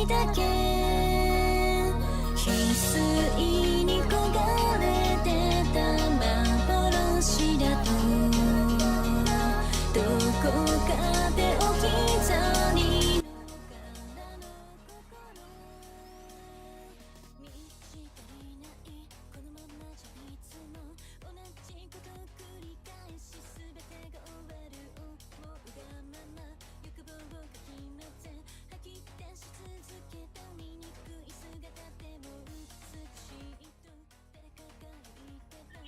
だけ翡翠に焦がれてた幻だとどこかで置き去り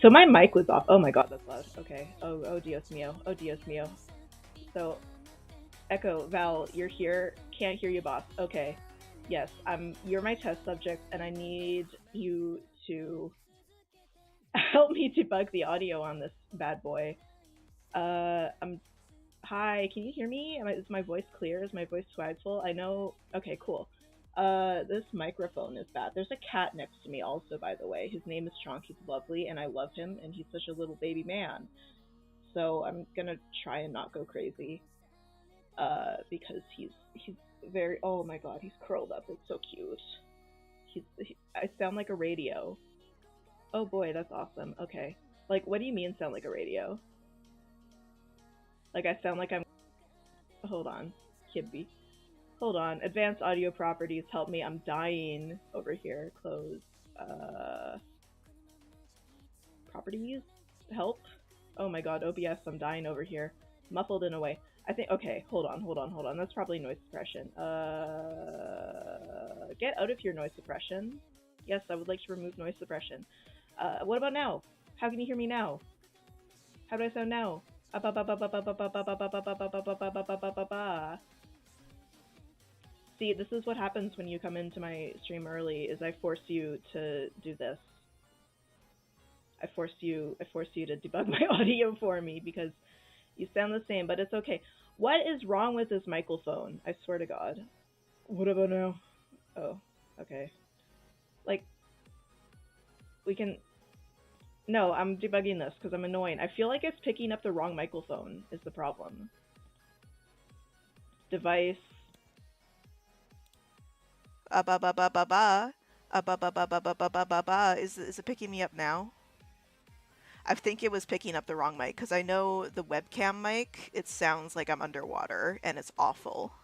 So my mic was off. Oh my god, that's loud. Okay. Oh Dios mío. Oh Dios mío. So, Echo, Val, you're here. Can't hear you, boss. Okay. Yes, you're my test subject, and I need you to help me debug the audio on this bad boy. Hi, can you hear me? Is my voice clear? Is my voice swagful? I know. Okay, cool. This microphone is bad. There's a cat next to me also, by the way. His name is Chonk. He's lovely, and I love him, and he's such a little baby man. So I'm gonna try and not go crazy. Because he's very, oh my god, he's curled up. It's so cute. I sound like a radio. Oh boy, that's awesome. Okay. Like, what do you mean sound like a radio? Like, I sound like I'm... Hold on. Kibby. Hold on. Advanced audio properties, help me. I'm dying over here. Close. Properties? Help? Oh my god, OBS, I'm dying over here. Muffled in a way. I think, okay, hold on. That's probably noise suppression. Get out of here, noise suppression. Yes, I would like to remove noise suppression. What about now? How can you hear me now? How do I sound now? See, this is what happens when you come into my stream early, is I force you to do this. I force you to debug my audio for me because you sound the same, but it's okay. What is wrong with this microphone? I swear to God. What about now? Oh, okay. Like, we can... No, I'm debugging this because I'm annoying. I feel like it's picking up the wrong microphone is the problem. Device. Is it picking me up now? I think it was picking up the wrong mic, because I know the webcam mic, it sounds like I'm underwater, and it's awful.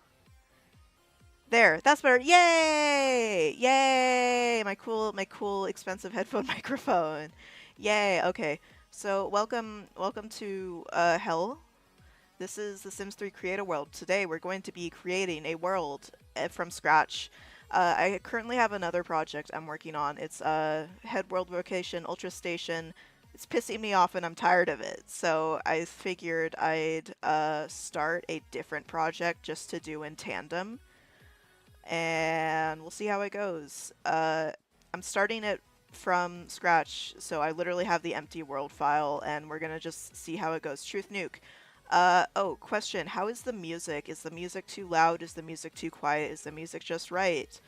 There, that's better. Yay! Yay! My cool, expensive headphone microphone. Yay! Okay, so welcome to Hell. This is the Sims 3 Create a World. Today we're going to be creating a world from scratch. I currently have another project I'm working on. It's Head World Vocation Ultra Station. It's pissing me off and I'm tired of it. So I figured I'd start a different project just to do in tandem. And we'll see how it goes. I'm starting it from scratch, so I literally have the empty world file, and we're gonna just see how it goes. Truth nuke. Oh, question. How is the music? Is the music too loud? Is the music too quiet? Is the music just right?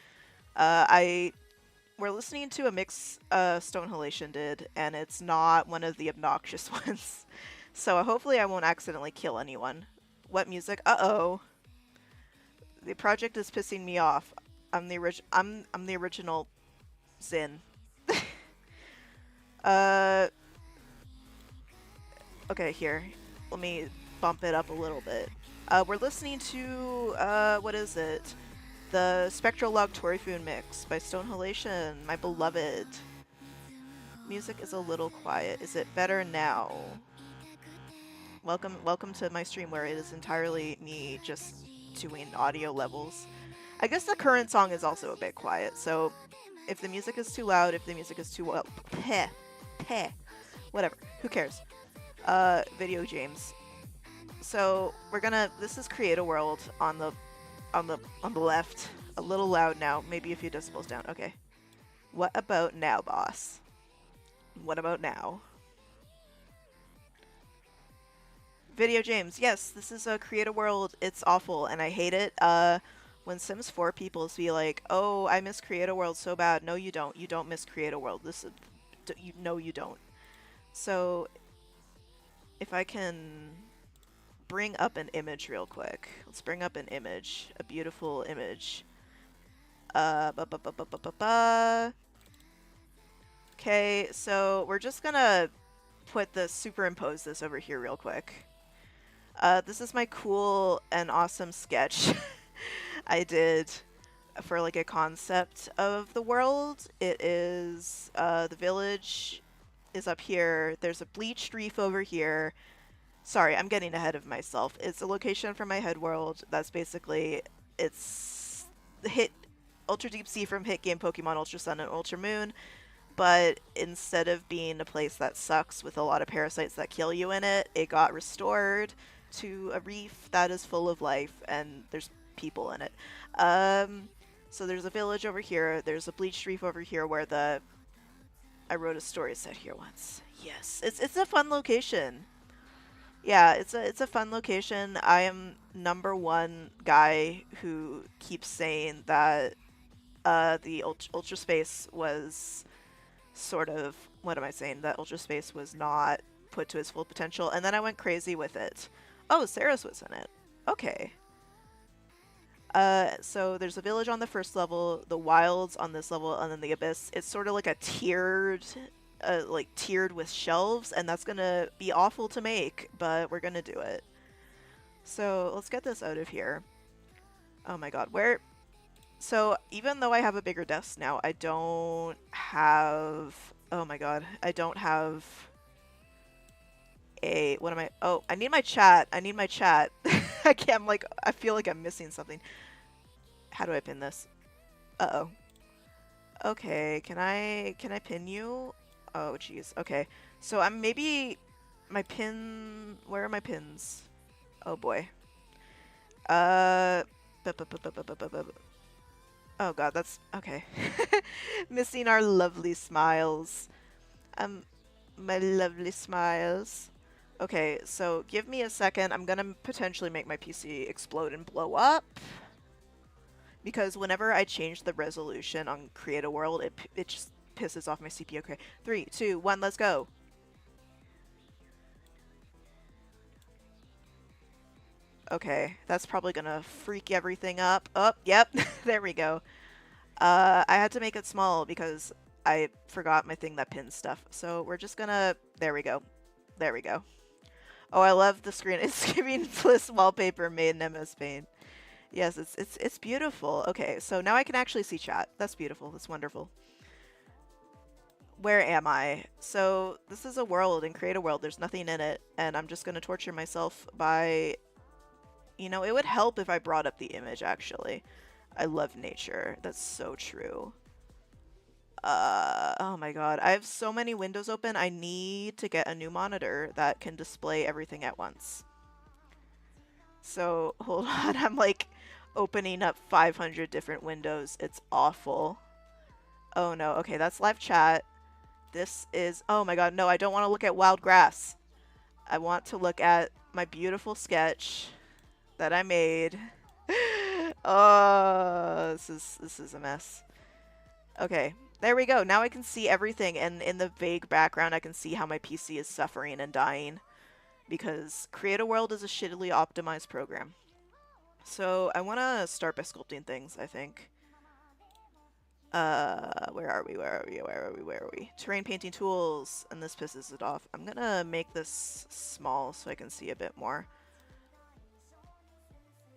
We're listening to a mix Stone Halation did, and it's not one of the obnoxious ones. So hopefully I won't accidentally kill anyone. What music? Uh-oh. The project is pissing me off. I'm the original Zin. Okay, here. Let me bump it up a little bit. We're listening to, what is it? The Spectral Log Torifun mix by Stone Halation, my beloved. Music is a little quiet. Is it better now? Welcome to my stream where it is entirely me just doing audio levels. I guess the current song is also a bit quiet, so if the music is too loud, if the music is too well, whatever, who cares? Video James. So this is Create a World on the left. A little loud now, maybe a few decibels down. Okay. What about now, boss? What about now? Video James, yes, this is a Create a World. It's awful and I hate it. When Sims 4 people be like, oh, I miss Create a World so bad. No, you don't. You don't miss Create a World. No, you don't. So, if I can bring up an image real quick. Let's bring up an image. A beautiful image. Okay, so we're just gonna superimpose this over here real quick. This is my cool and awesome sketch I did for like a concept of the world. It is, the village is up here. There's a bleached reef over here. Sorry, I'm getting ahead of myself. It's a location for my head world. That's basically, it's the hit Ultra Deep Sea from hit game Pokemon Ultra Sun and Ultra Moon. But instead of being a place that sucks with a lot of parasites that kill you in it, it got restored to a reef that is full of life and there's people in it. So there's a village over here. There's a bleached reef over here where I wrote a story set here once. Yes, it's a fun location. Yeah, it's a fun location. I am number one guy who keeps saying that the Ultra Space was sort of, what am I saying? That Ultra Space was not put to its full potential, and then I went crazy with it. Oh, Saris was in it. Okay. So there's a village on the first level, the wilds on this level, and then the abyss. It's sort of like a tiered, like tiered with shelves, and that's gonna be awful to make, but we're gonna do it. So let's get this out of here. Oh my god, where? So even though I have a bigger desk now, I don't have, oh my god, I don't have a, what am I, oh, I need my chat. I need my chat. I can't, I'm like, I feel like I'm missing something. How do I pin this? Uh-oh. Okay, can I pin you? Oh, jeez. Okay. So I'm maybe my pin, where are my pins? Oh boy. Oh god, that's okay. Missing our lovely smiles. My lovely smiles. Okay, so give me a second. I'm gonna potentially make my PC explode and blow up. Because whenever I change the resolution on Create a World, it just pisses off my CPU. Okay, 3, 2, 1, let's go. Okay, that's probably gonna freak everything up. Oh, yep, there we go. I had to make it small because I forgot my thing that pins stuff. So we're just gonna, there we go. There we go. Oh, I love the screen. It's giving Bliss wallpaper made in MS Paint. Yes, it's beautiful. Okay, so now I can actually see chat. That's beautiful. That's wonderful. Where am I? So this is a world, and Create a World. There's nothing in it, and I'm just gonna torture myself by, you know, it would help if I brought up the image, actually. I love nature. That's so true. Oh my god. I have so many windows open. I need to get a new monitor that can display everything at once. So, hold on. I'm like opening up 500 different windows. It's awful. Oh no. Okay, that's live chat. This is... Oh my god. No, I don't want to look at wild grass. I want to look at my beautiful sketch that I made. Oh, this is a mess. Okay, there we go. Now I can see everything, and in the vague background I can see how my PC is suffering and dying because Create a World is a shittily optimized program. So I want to start by sculpting things, I think. Where are we? Terrain painting tools, and this pisses it off. I'm gonna make this small so I can see a bit more.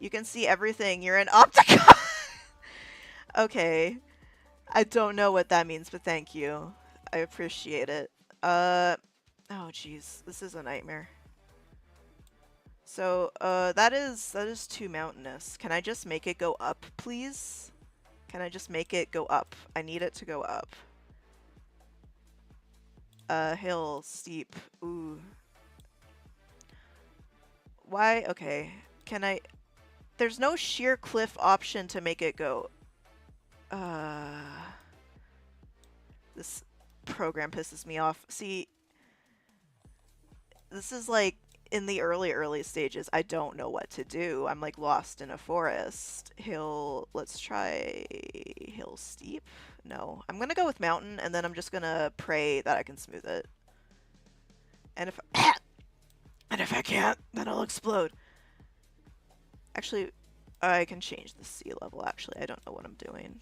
You can see everything. You're an Opticon! Okay. I don't know what that means, but thank you. I appreciate it. Oh jeez. This is a nightmare. So, that is too mountainous. Can I just make it go up, please? Can I just make it go up? I need it to go up. Hill, steep. Ooh. Why? Okay. Can I... There's no sheer cliff option to make it go. This program pisses me off. See, this is like in the early stages. I don't know what to do. I'm like lost in a forest. Hill, let's try hill steep. No, I'm gonna go with mountain, and then I'm just gonna pray that I can smooth it. And if and if I can't, then I'll explode. Actually, I can change the sea level, actually. I don't know what I'm doing.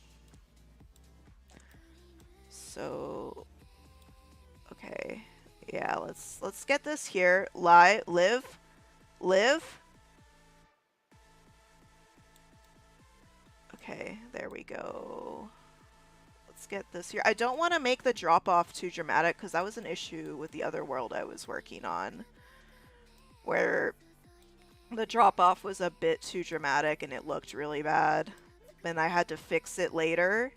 So, okay. Yeah, let's get this here. Live. Okay, there we go. Let's get this here. I don't want to make the drop off too dramatic because that was an issue with the other world I was working on, where the drop off was a bit too dramatic and it looked really bad, and I had to fix it later.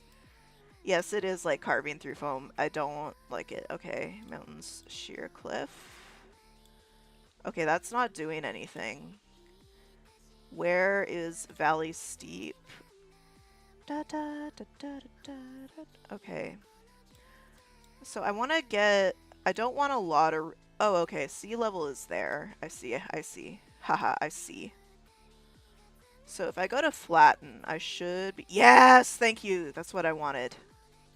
Yes, it is like carving through foam. I don't like it. Okay, mountains, sheer cliff. Okay, that's not doing anything. Where is valley steep? Da, da, da, da, da, da. Okay. So I want to get... I don't want a lot of... Oh, okay. Sea level is there. I see. I see. Haha, I see. So if I go to flatten, I should be... Yes! Thank you! That's what I wanted.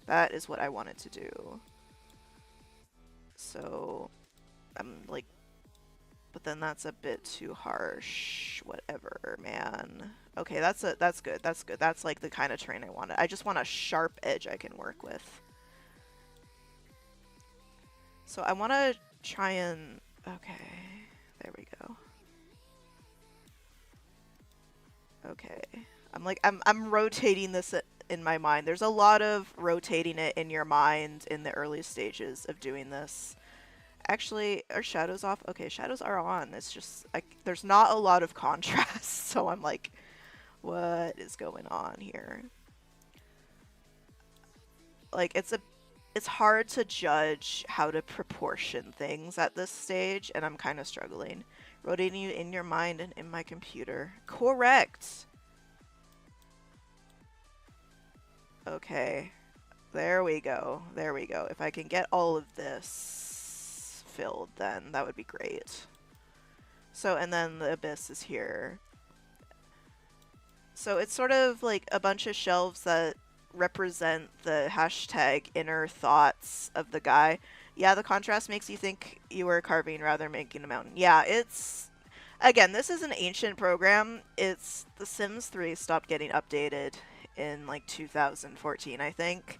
That is what I wanted to do. So... I'm like... But then that's a bit too harsh. Whatever, man. Okay, that's good. That's good. That's like the kind of terrain I wanted. I just want a sharp edge I can work with. So I want to try and... Okay, there we go. Okay, I'm rotating this in my mind. There's a lot of rotating it in your mind in the early stages of doing this. Actually, are shadows off? Okay, shadows are on. It's just there's not a lot of contrast, so I'm like, what is going on here? Like it's hard to judge how to proportion things at this stage, and I'm kind of struggling. Rotating you in your mind and in my computer. Correct. Okay. There we go. There we go. If I can get all of this filled, then that would be great. So, and then the abyss is here. So it's sort of like a bunch of shelves that represent the hashtag inner thoughts of the guy. Yeah, the contrast makes you think you were carving rather than making a mountain. Yeah, it's... Again, this is an ancient program. It's... The Sims 3 stopped getting updated in like 2014, I think.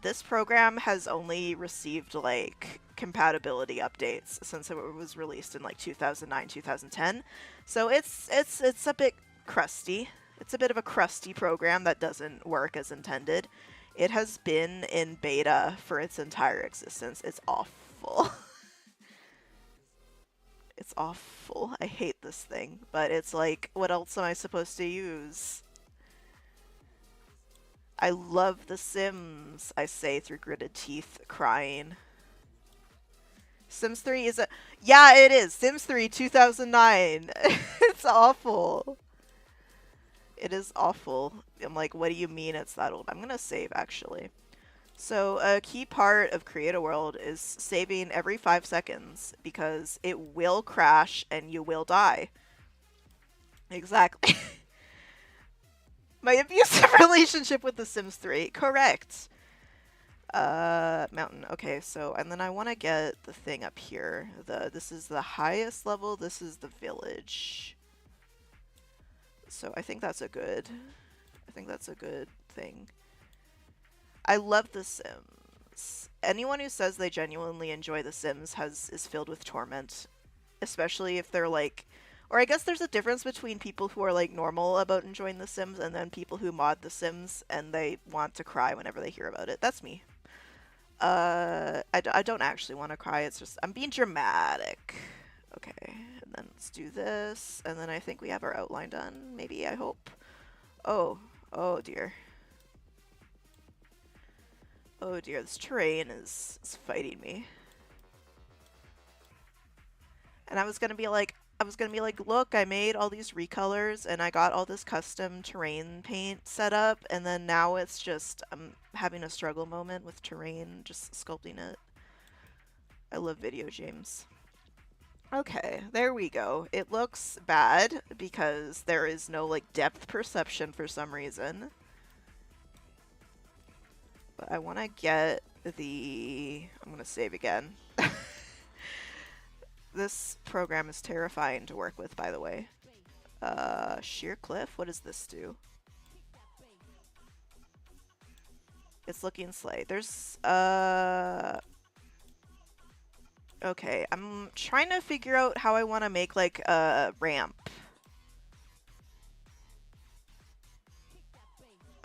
This program has only received like compatibility updates since it was released in like 2009, 2010. So it's a bit crusty. It's a bit of a crusty program that doesn't work as intended. It has been in beta for its entire existence. It's awful. It's awful. I hate this thing. But it's like, what else am I supposed to use? I love The Sims, I say through gritted teeth, crying. Sims 3 is a... Yeah, it is! Sims 3 2009! It's awful. It is awful. I'm like, what do you mean it's that old? I'm gonna save, actually. So, a key part of Create a World is saving every 5 seconds, because it will crash and you will die. Exactly. My abusive relationship with The Sims 3. Correct. Mountain. Okay, so, and then I want to get the thing up here. This is the highest level. This is the village. So I think that's a good thing. I love The Sims. Anyone who says they genuinely enjoy The Sims is filled with torment. Especially if they're like... Or I guess there's a difference between people who are like normal about enjoying The Sims and then people who mod The Sims and they want to cry whenever they hear about it. That's me. I don't actually want to cry. It's just I'm being dramatic. Okay, and then let's do this. And then I think we have our outline done. Maybe, I hope. Oh dear. Oh dear, this terrain is fighting me. And I was gonna be like, look, I made all these recolors and I got all this custom terrain paint set up, and then now it's just, I'm having a struggle moment with terrain, just sculpting it. I love video games. Okay, there we go. It looks bad because there is no like depth perception for some reason. But I want to get the... I'm going to save again. This program is terrifying to work with, by the way. Sheer cliff? What does this do? It's looking slight. There's, okay, I'm trying to figure out how I want to make, like, a ramp.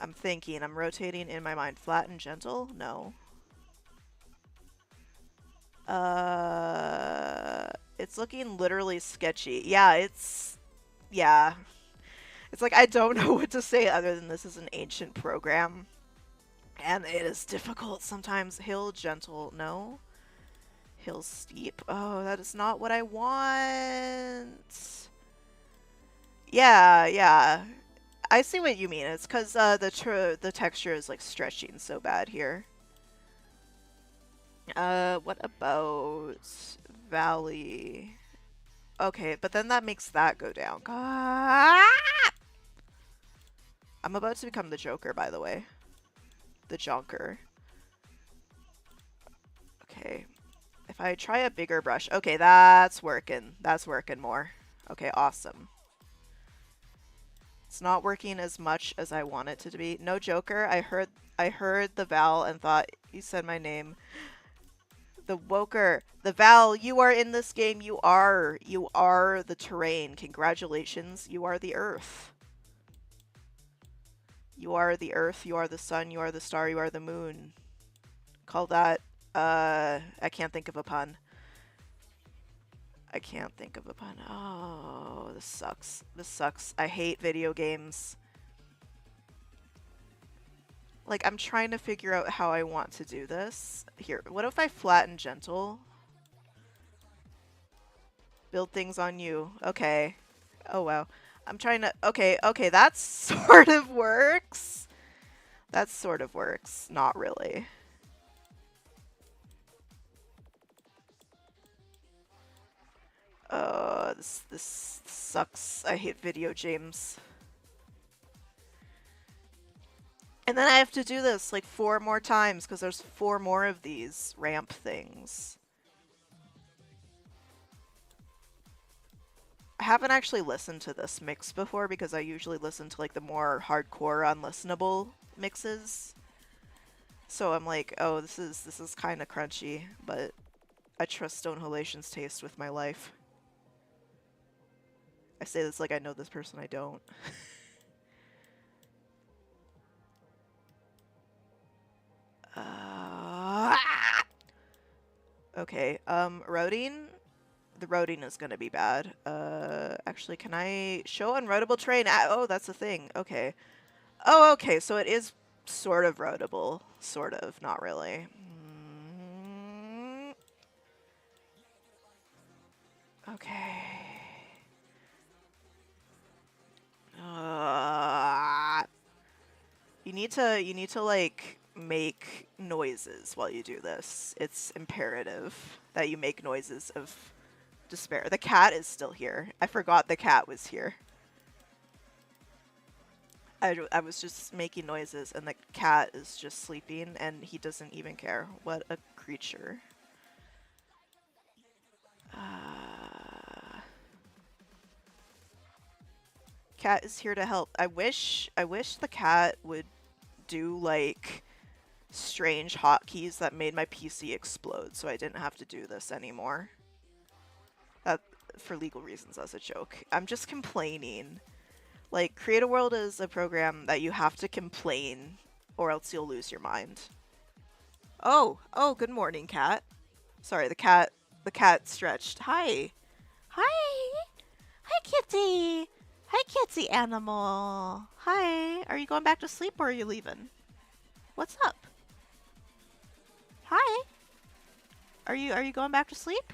I'm thinking, I'm rotating in my mind. Flat and gentle? No. It's looking literally sketchy. Yeah, yeah. It's like, I don't know what to say other than this is an ancient program. And it is difficult sometimes. Hill, gentle, no. Hill, steep. Oh, that is not what I want. Yeah. I see what you mean. It's because the texture is like stretching so bad here. What about valley? Okay, but then that makes that go down. I'm about to become the Joker, by the way. The Jonker. Okay. If I try a bigger brush. Okay, that's working. That's working more. Okay, awesome. It's not working as much as I want it to be. No Joker. I heard the Val and thought you said my name. The Woker. The Val, you are in this game. You are the terrain. Congratulations. You are the Earth. You are the Earth. You are the sun. You are the star. You are the moon. Call that, I can't think of a pun. I can't think of a pun. Oh, this sucks. This sucks. I hate video games. Like, I'm trying to figure out how I want to do this. Here, what if I flatten gentle? Build things on you. Okay. Oh, wow. I'm trying to... Okay, that sort of works. That sort of works. Not really. This sucks. I hate video games. And then I have to do this like 4 more times because there's 4 more of these ramp things. I haven't actually listened to this mix before because I usually listen to like the more hardcore unlistenable mixes. So I'm like, oh, this is kind of crunchy, but I trust Stone Halation's taste with my life. I say this like I know this person, I don't. Okay, roading? The roading is gonna be bad. Actually, can I show unroadable terrain? Oh, that's a thing. Okay. Oh, okay, so it is sort of roadable. Sort of, not really. Okay. You need to like make noises while you do this. It's imperative that you make noises of despair. The cat is still here. I forgot the cat was here. I was just making noises and the cat is just sleeping and he doesn't even care. What a creature. Cat is here to help. I wish the cat would do like strange hotkeys that made my PC explode so I didn't have to do this anymore. That, for legal reasons, as a joke. I'm just complaining. Like, Create a World is a program that you have to complain or else you'll lose your mind. Oh, good morning, cat. Sorry, the cat stretched. Hi. Hi, kitty. Hi, kitty animal. Hi. Are you going back to sleep or are you leaving? What's up? Hi. Are you going back to sleep?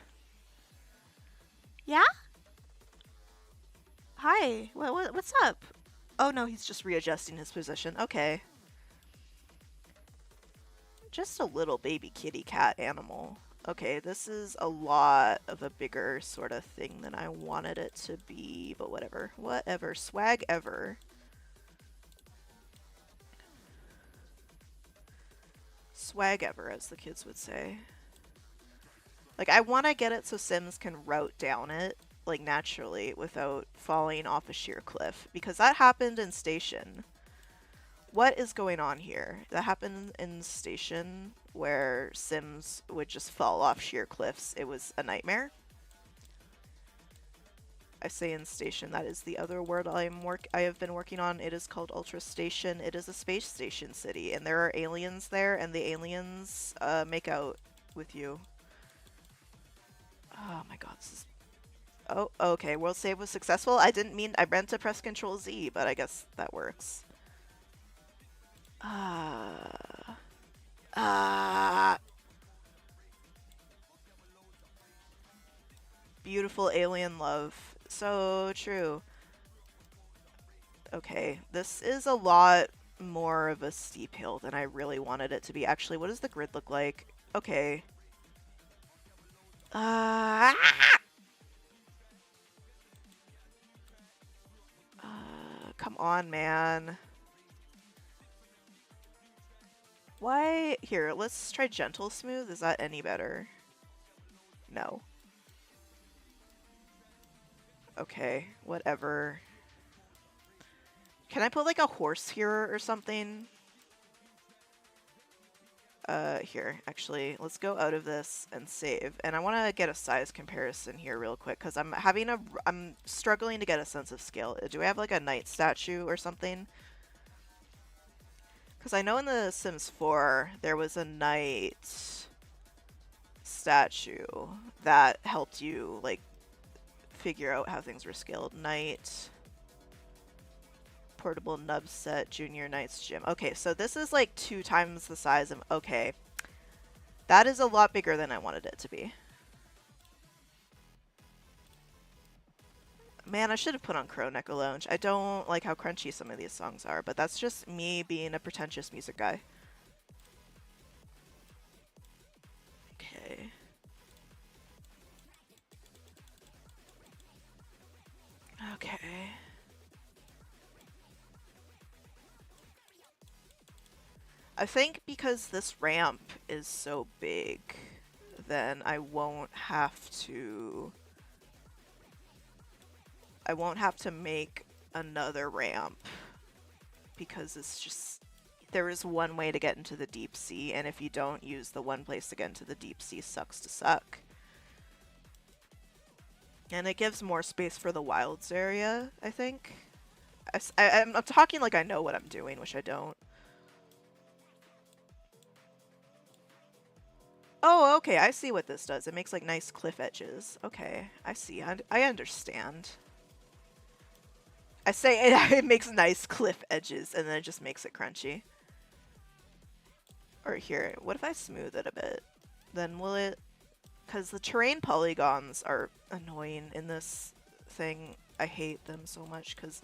Yeah? Hi. What's up? Oh no, he's just readjusting his position. Okay. Just a little baby kitty cat animal. Okay, this is a lot of a bigger sort of thing than I wanted it to be, but whatever. Whatever. Swag ever. Swag ever, as the kids would say. Like, I want to get it so Sims can route down it, like, naturally, without falling off a sheer cliff. Because that happened in Station. What is going on here? That happened in Station where Sims would just fall off sheer cliffs. It was a nightmare. I say in Station, that is the other word I have been working on. It is called Ultra Station. It is a space station city, and there are aliens there, and the aliens make out with you. Oh my god, this is... Oh, okay, world save was successful. I meant to press Control Z, but I guess that works. Beautiful alien love. So true. Okay, this is a lot more of a steep hill than I really wanted it to be. Actually, what does the grid look like? Okay. Come on, man. Why? Here, let's try gentle smooth. Is that any better? No. Okay, whatever. Can I put like a horse here or something? Here, actually, let's go out of this and save. And I want to get a size comparison here real quick because I'm struggling to get a sense of scale. Do I have like a knight statue or something? Because I know in the Sims 4 there was a knight statue that helped you like figure out how things were scaled. Knight, portable nub set, junior knight's gym. Okay, so this is like 2 times the size of... Okay. That is a lot bigger than I wanted it to be. Man, I should have put on Crow Neck alone. I don't like how crunchy some of these songs are, but that's just me being a pretentious music guy. Okay. Okay. I think because this ramp is so big, then I won't have to make another ramp because it's just, there is one way to get into the deep sea, and if you don't use the one place to get into the deep sea, sucks to suck. And it gives more space for the wilds area, I think. I'm talking like I know what I'm doing, which I don't. Oh, okay, I see what this does. It makes like nice cliff edges. Okay, I see. I understand. I say it makes nice cliff edges, and then it just makes it crunchy. Or here, what if I smooth it a bit? Then will it... Because the terrain polygons are annoying in this thing. I hate them so much, because...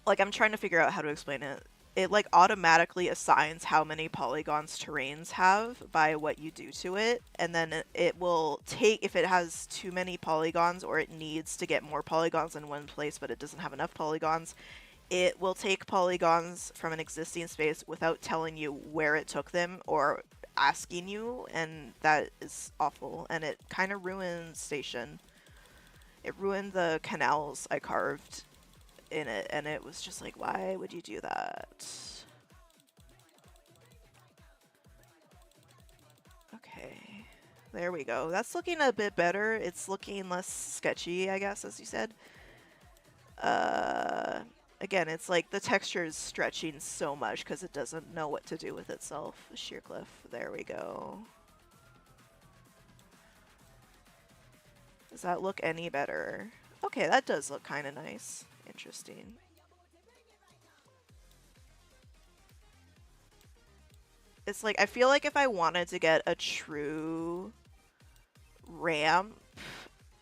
Like, I'm trying to figure out how to explain it. It, like, automatically assigns how many polygons terrains have by what you do to it, and then it will take, if it has too many polygons or it needs to get more polygons in one place but it doesn't have enough polygons, it will take polygons from an existing space without telling you where it took them or asking you, and that is awful, and it kind of ruins Station. It ruined the canals I carved in it, and it was just like, why would you do that? Okay, there we go. That's looking a bit better. It's looking less sketchy, I guess, as you said. Again, it's like the texture is stretching so much because it doesn't know what to do with itself. Sheer cliff. There we go. Does that look any better? Okay, that does look kind of nice. Interesting. It's like, I feel like if I wanted to get a true ramp,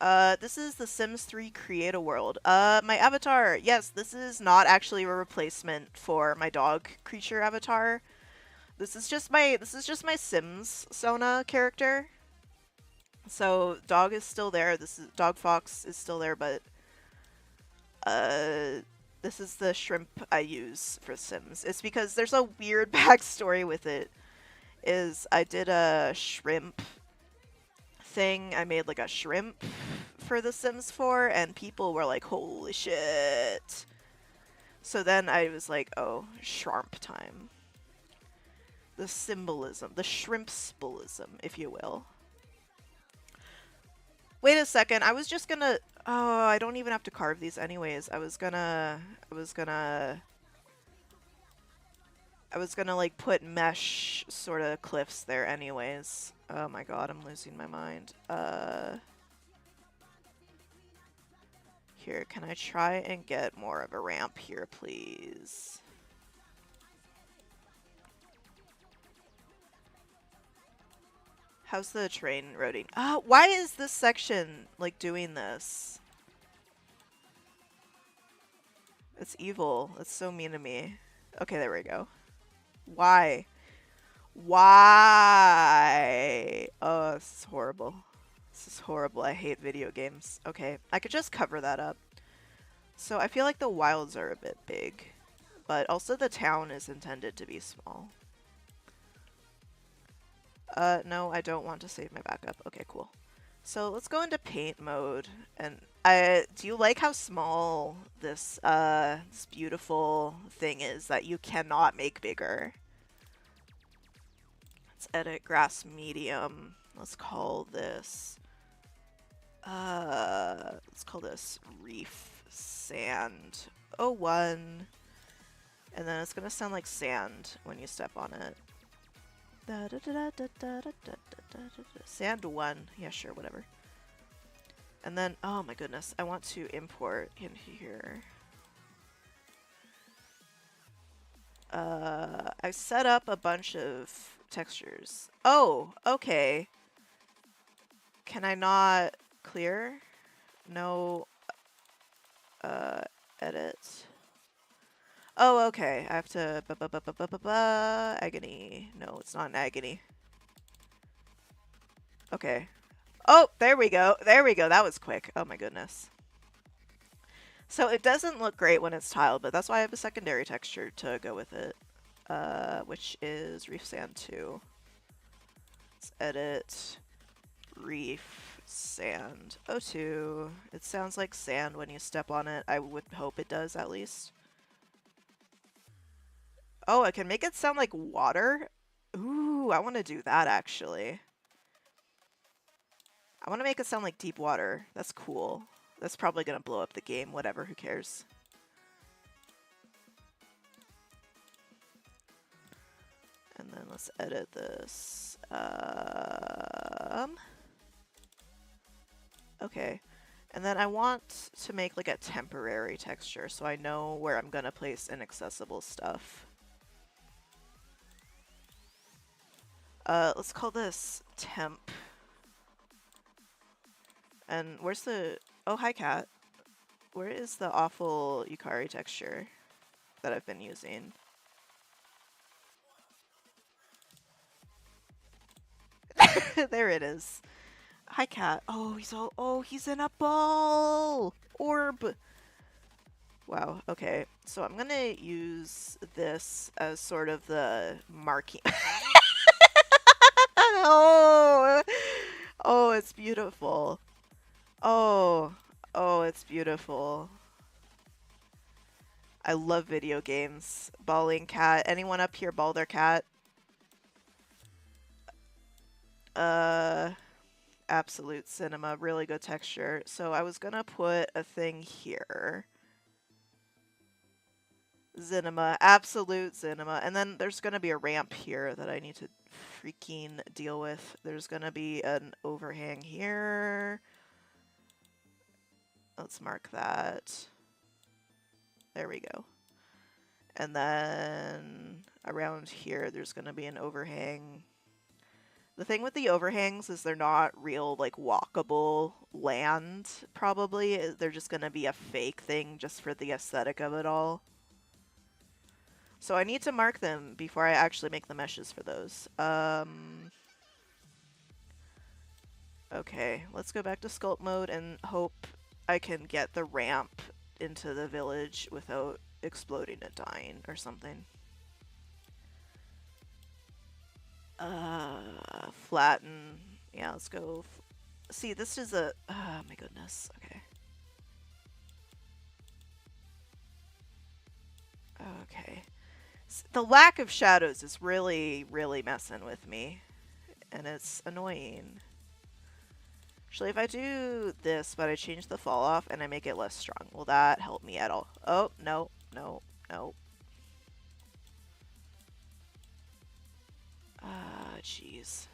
this is the Sims 3 Create a World. My avatar, yes, this is not actually a replacement for my dog creature avatar. This is just my Sims Sona character. So dog is still there. This is Dog Fox is still there, but this is the shrimp I use for Sims. It's because there's a weird backstory with it. Is I did a shrimp thing. I made like a shrimp for the Sims 4, and people were like, holy shit. So then I was like, oh, shrimp time. The symbolism, the shrimp symbolism, if you will. Wait a second, I was just gonna... Oh, I don't even have to carve these anyways. I was gonna like put mesh sort of cliffs there anyways. Oh my god, I'm losing my mind. Here, can I try and get more of a ramp here, please? How's the train roading? Why is this section, like, doing this? It's evil. It's so mean to me. Okay, there we go. Why? Why? Oh, this is horrible. This is horrible. I hate video games. Okay, I could just cover that up. So I feel like the wilds are a bit big, but also the town is intended to be small. No, I don't want to save my backup. Okay, cool. So let's go into paint mode. And do you like how small this this beautiful thing is that you cannot make bigger? Let's edit grass medium. Let's call this reef sand 01. And then it's gonna sound like sand when you step on it. Sand 1. Yeah, sure, whatever. And then, oh my goodness, I want to import in here. I set up a bunch of textures. Oh, okay. Can I not clear? No, edit. Oh, okay. I have to agony. No, it's not an agony. Okay. Oh, there we go. There we go. That was quick. Oh my goodness. So it doesn't look great when it's tiled, but that's why I have a secondary texture to go with it, which is reef sand 2. Let's edit reef sand 02. It sounds like sand when you step on it. I would hope it does, at least. Oh, I can make it sound like water? Ooh, I want to do that, actually. I want to make it sound like deep water. That's cool. That's probably going to blow up the game. Whatever, who cares? And then let's edit this. Okay. And then I want to make like a temporary texture so I know where I'm going to place inaccessible stuff. Let's call this temp. And where's the... Oh, hi, cat. Where is the awful Yukari texture that I've been using? There it is. Hi, cat. Oh, he's in a ball! Orb! Wow, okay. So I'm gonna use this as sort of the marking... Oh! Oh, it's beautiful. Oh, it's beautiful. I love video games. Balling cat. Anyone up here ball their cat? Absolute cinema. Really good texture. So I was gonna put a thing here. Cinema. Absolute cinema. And then there's gonna be a ramp here that I need to freaking deal with. There's gonna be an overhang here. Let's mark that. There we go. And then around here, there's going to be an overhang. The thing with the overhangs is they're not real, like, walkable land, probably. They're just going to be a fake thing just for the aesthetic of it all. So I need to mark them before I actually make the meshes for those. Okay, let's go back to sculpt mode and hope I can get the ramp into the village without exploding and dying or something. Flatten. Yeah, let's go. See, this is a... Oh my goodness. Okay. The lack of shadows is really, really messing with me. And it's annoying. Actually, if I do this, but I change the fall off and I make it less strong, will that help me at all? Oh, no, no, no. Ah, jeez.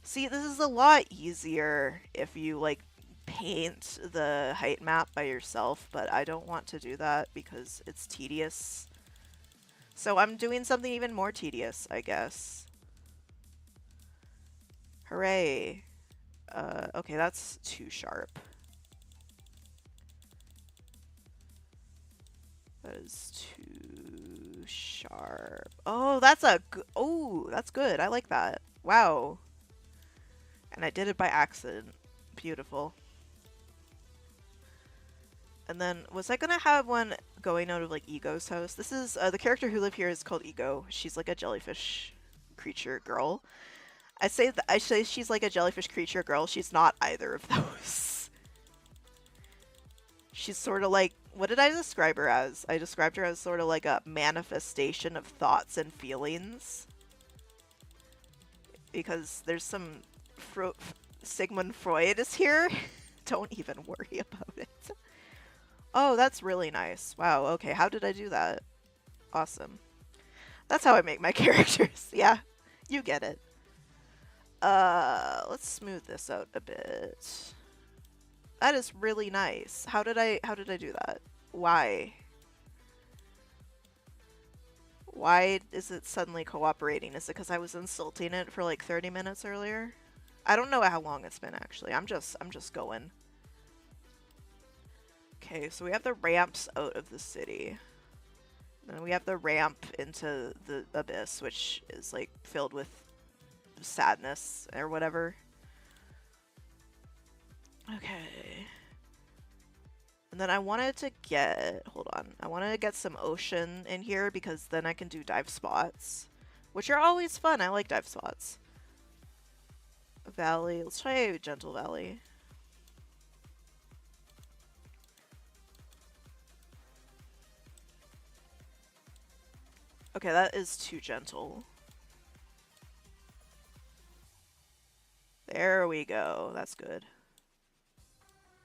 See, this is a lot easier if you, like, paint the height map by yourself, but I don't want to do that because it's tedious. So I'm doing something even more tedious, I guess. Hooray. Okay, that's too sharp. That is too sharp. Oh, that's that's good. I like that. Wow. And I did it by accident. Beautiful. And then, was I gonna have one going out of, like, Ego's house? This is, the character who lived here is called Ego. She's like a jellyfish creature girl. I say she's like a jellyfish creature girl. She's not either of those. She's sort of like, what did I describe her as? I described her as sort of like a manifestation of thoughts and feelings. Because there's some Sigmund Freud is here. Don't even worry about it. Oh, that's really nice. Wow, okay, how did I do that? Awesome. That's how I make my characters. Yeah, you get it. Let's smooth this out a bit. That is really nice. How did I do that? Why? Why is it suddenly cooperating? Is it because I was insulting it for like 30 minutes earlier? I don't know how long it's been actually. I'm just going. Okay, so we have the ramps out of the city. Then we have the ramp into the abyss, which is like filled with sadness or whatever. Okay. And then I wanted to get, hold on, I wanted to get some ocean in here because then I can do dive spots, which are always fun. I like dive spots. Valley, let's try a gentle valley. Okay, that is too gentle. There we go. That's good.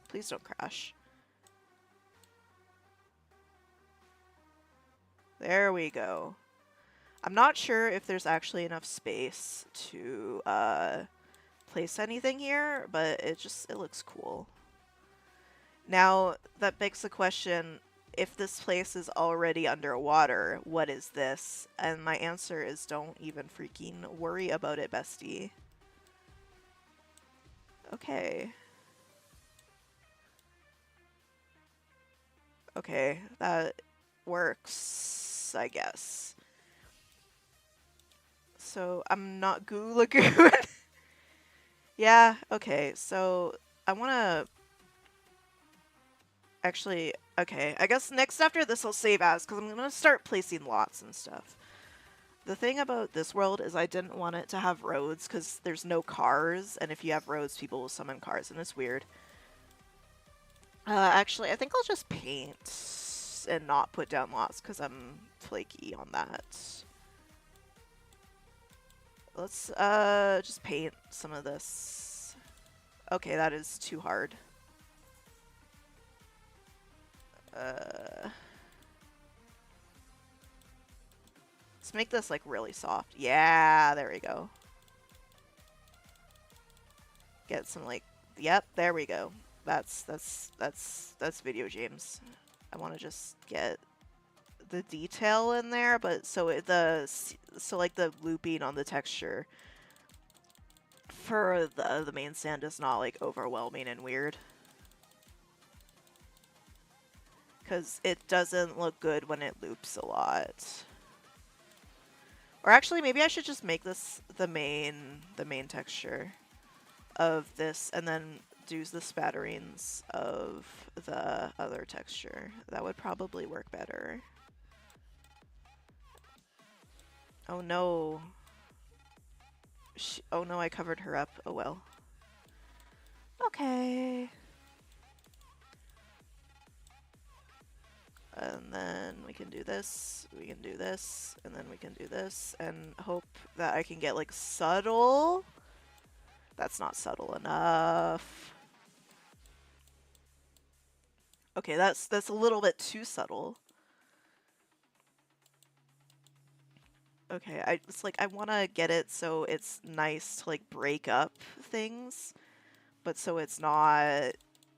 Please don't crash. There we go. I'm not sure if there's actually enough space to place anything here, but it looks cool. Now, that begs the question, if this place is already underwater, what is this? And my answer is don't even freaking worry about it, bestie. Okay. Okay, that works, I guess. So, I'm not Goo Lagoon. Yeah, okay, so I want to... Actually, okay, I guess next after this I'll save as, because I'm going to start placing lots and stuff. The thing about this world is I didn't want it to have roads, because there's no cars, and if you have roads, people will summon cars, and it's weird. Actually, I think I'll just paint and not put down lots, because I'm flaky on that. Let's, just paint some of this. Okay, that is too hard. Let's make this, like, really soft. Yeah, there we go. Get some, like, yep, there we go. That's video games. I want to just get the detail in there, but so like the looping on the texture for the main sand is not like overwhelming and weird. Because it doesn't look good when it loops a lot. Or actually, maybe I should just make this the main texture of this, and then do the spatterings of the other texture. That would probably work better. Oh no. Oh no, I covered her up. Oh well. Okay. and then we can do this, we can do this, and then we can do this, and hope that I can get like subtle. That's not subtle enough. Okay, that's a little bit too subtle. Okay, it's like I want to get it so it's nice to like break up things, but so it's not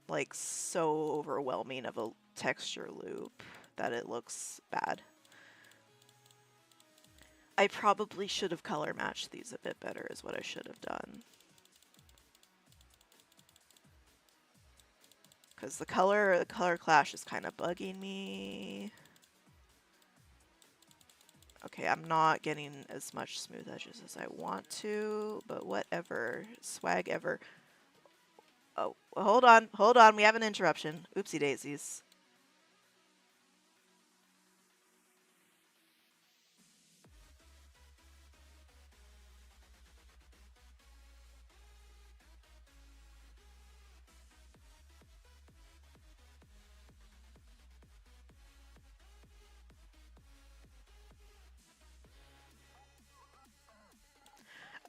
like so overwhelming of a texture loop that it looks bad. I probably should have color matched these a bit better is what I should have done. Because the color clash is kind of bugging me. Okay, I'm not getting as much smooth edges as I want to, but whatever. Swag ever. Oh, hold on, we have an interruption. Oopsie daisies.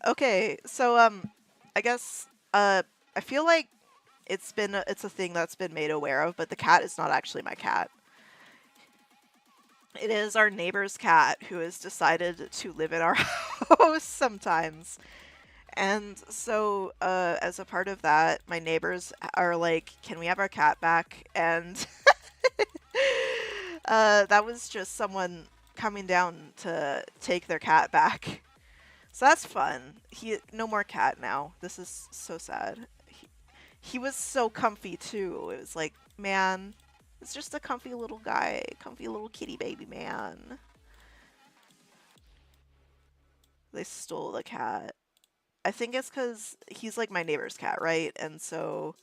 Okay, so I guess I feel like it's a thing that's been made aware of, but the cat is not actually my cat. It is our neighbor's cat who has decided to live in our house sometimes. And so as a part of that, my neighbors are like, "Can we have our cat back?" And that was just someone coming down to take their cat back. So that's fun. No more cat now. This is so sad. He was so comfy too. It was like, man, it's just a comfy little guy, comfy little kitty baby man. They stole the cat. I think it's because he's like my neighbor's cat, right? And so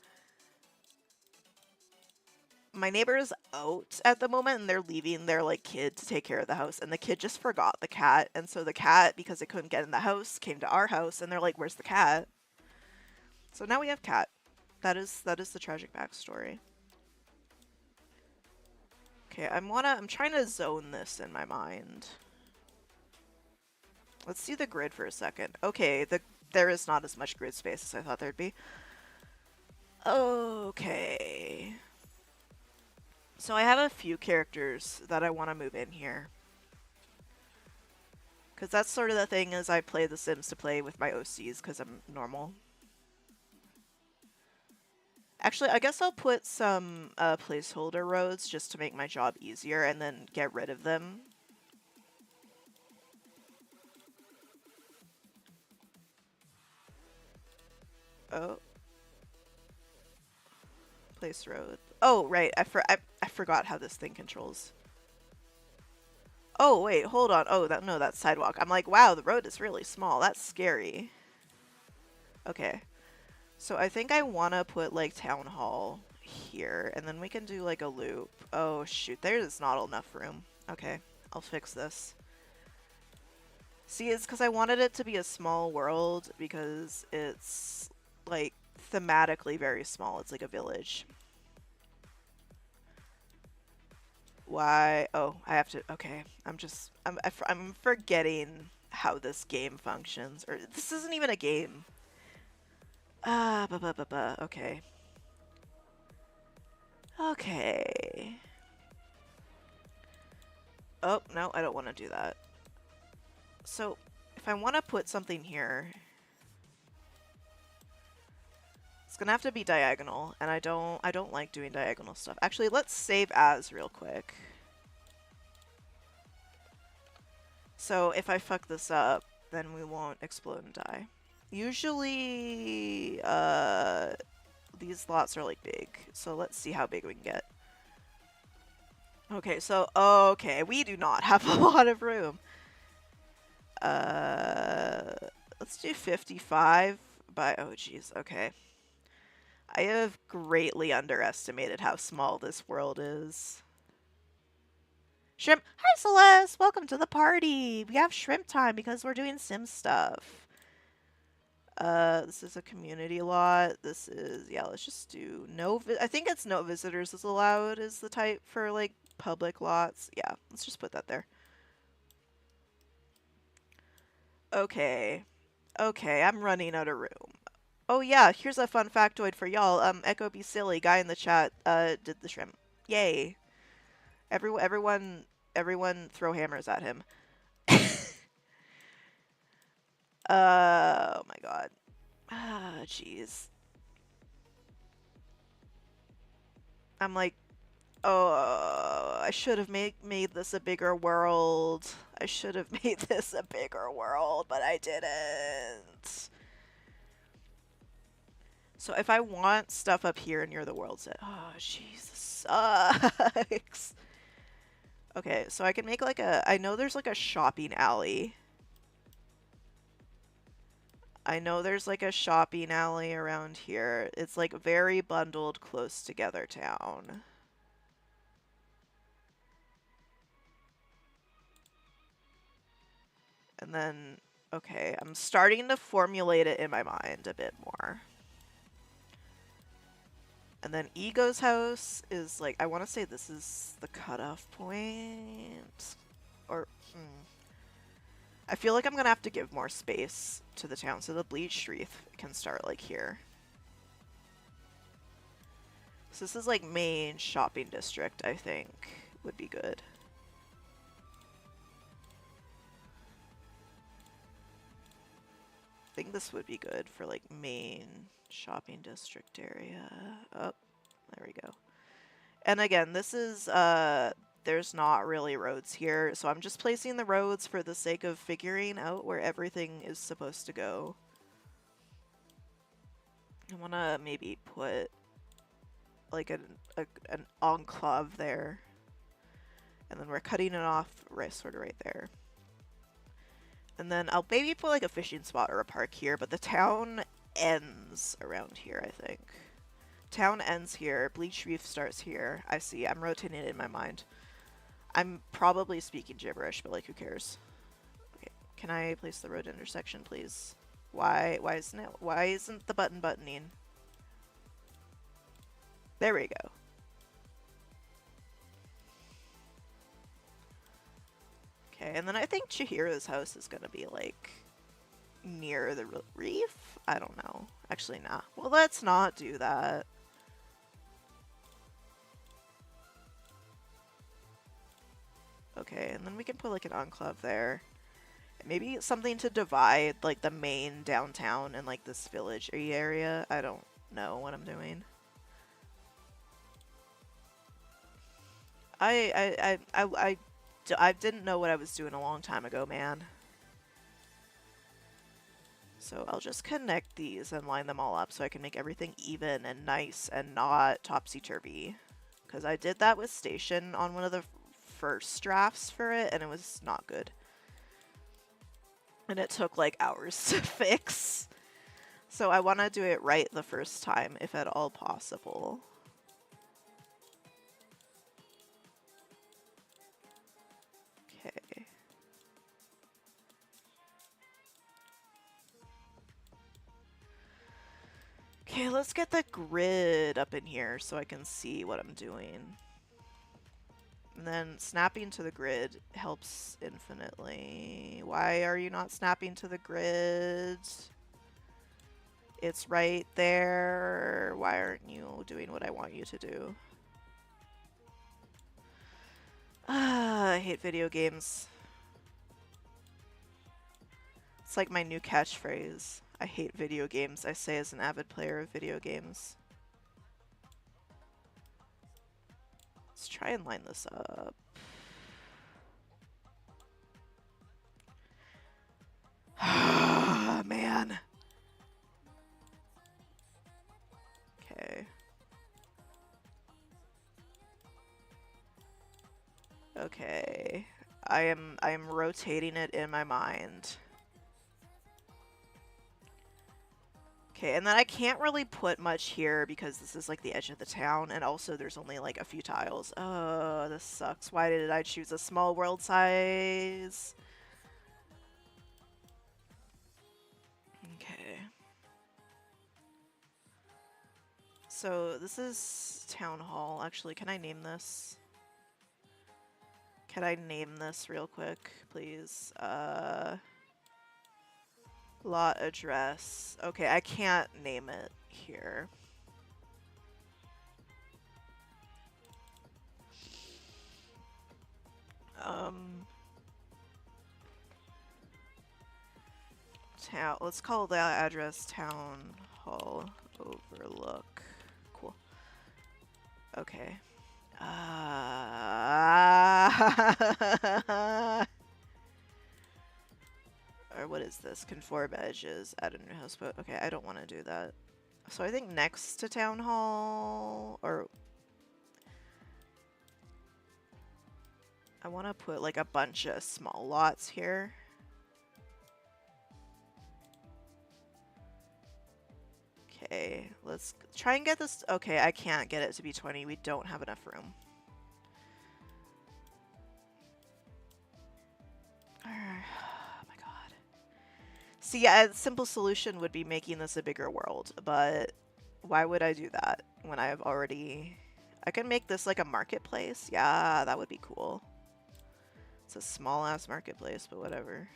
my neighbor's out at the moment and they're leaving their like kid to take care of the house, and the kid just forgot the cat, and so the cat, because it couldn't get in the house, came to our house, and they're like, "Where's the cat?" So now we have cat. That is the tragic backstory. Okay, I'm trying to zone this in my mind. Let's see the grid for a second. Okay, there is not as much grid space as I thought there'd be. Okay. So I have a few characters that I want to move in here. Because that's sort of the thing, is I play The Sims to play with my OCs because I'm normal. Actually, I guess I'll put some placeholder roads just to make my job easier and then get rid of them. Oh. Place road. Oh, right. I forgot how this thing controls. Oh, wait, hold on. Oh, no, that's sidewalk. I'm like, wow, the road is really small. That's scary. Okay. So I think I want to put, like, town hall here, and then we can do, like, a loop. Oh, shoot. There is not enough room. Okay. I'll fix this. See, it's because I wanted it to be a small world because it's, like, thematically very small. It's like a village. Why? Oh, I have to. Okay, I'm forgetting how this game functions. Or this isn't even a game. Okay. Okay. Oh, no, I don't want to do that. So, if I want to put something here, it's gonna have to be diagonal, and I don't like doing diagonal stuff. Actually, let's save as real quick. So if I fuck this up, then we won't explode and die. Usually, these lots are like big, so let's see how big we can get. Okay, so, okay, we do not have a lot of room. Let's do 55 by, oh geez, okay. I have greatly underestimated how small this world is. Shrimp. Hi, Celeste. Welcome to the party. We have shrimp time because we're doing Sim stuff. This is a community lot. This is, yeah, let's just do no, I think it's no visitors is allowed is the type for, like, public lots. Yeah, let's just put that there. Okay. Okay, I'm running out of room. Oh yeah, here's a fun factoid for y'all. Echo Be Silly, guy in the chat, did the shrimp. Yay. Everyone throw hammers at him. Oh my god. Ah, jeez. I'm like, oh, I should have made this a bigger world. I should have made this a bigger world, but I didn't. So if I want stuff up here near the world set, oh, Jesus sucks. Okay, so I can make like I know there's like a shopping alley. I know there's like a shopping alley around here. It's like very bundled close together town. And then, okay, I'm starting to formulate it in my mind a bit more. And then Ego's house is like, I want to say this is the cutoff point. Or, I feel like I'm going to have to give more space to the town so the bleached wreath can start like here. So this is like main shopping district, I think, would be good. I think this would be good for like main shopping district area. Oh, there we go. And again, this is, there's not really roads here, so I'm just placing the roads for the sake of figuring out where everything is supposed to go. I want to maybe put like an enclave there. And then we're cutting it off right, sort of right there. And then I'll maybe put like a fishing spot or a park here, but the town ends around here, I think. Town ends here. Bleach Reef starts here. I see. I'm rotating it in my mind. I'm probably speaking gibberish, but like, who cares? Okay. Can I place the road intersection, please? Why isn't the button buttoning? There we go. Okay, and then I think Chihira's house is gonna be like near the reef? I don't know. Actually, nah. Well, let's not do that. Okay, and then we can put like an enclave there. Maybe something to divide like the main downtown and like this village area. I don't know what I'm doing. I didn't know what I was doing a long time ago, man. So I'll just connect these and line them all up so I can make everything even and nice and not topsy-turvy. Because I did that with Station on one of the first drafts for it, and it was not good. And it took like hours to fix. So I want to do it right the first time, if at all possible. Okay. Okay, let's get the grid up in here so I can see what I'm doing. And then snapping to the grid helps infinitely. Why are you not snapping to the grid? It's right there. Why aren't you doing what I want you to do? I hate video games. It's like my new catchphrase. I hate video games, I say as an avid player of video games. Let's try and line this up. Man. Okay. Okay. I am rotating it in my mind. Okay, and then I can't really put much here because this is like the edge of the town, and also there's only like a few tiles. Oh, this sucks. Why did I choose a small world size? Okay. So this is Town Hall. Actually, can I name this? Can I name this real quick, please? Lot address. Okay, I can't name it here. Let's call that address Town Hall Overlook. Cool. Okay. Or what is this? Conform edges, add a new house, but okay, I don't want to do that. So I think next to Town Hall, or I want to put like a bunch of small lots here. Okay, let's try and get this. Okay, I can't get it to be 20. We don't have enough room. Oh my god. See, yeah, a simple solution would be making this a bigger world, but why would I do that when I have already... I can make this like a marketplace. Yeah, that would be cool. It's a small-ass marketplace, but whatever.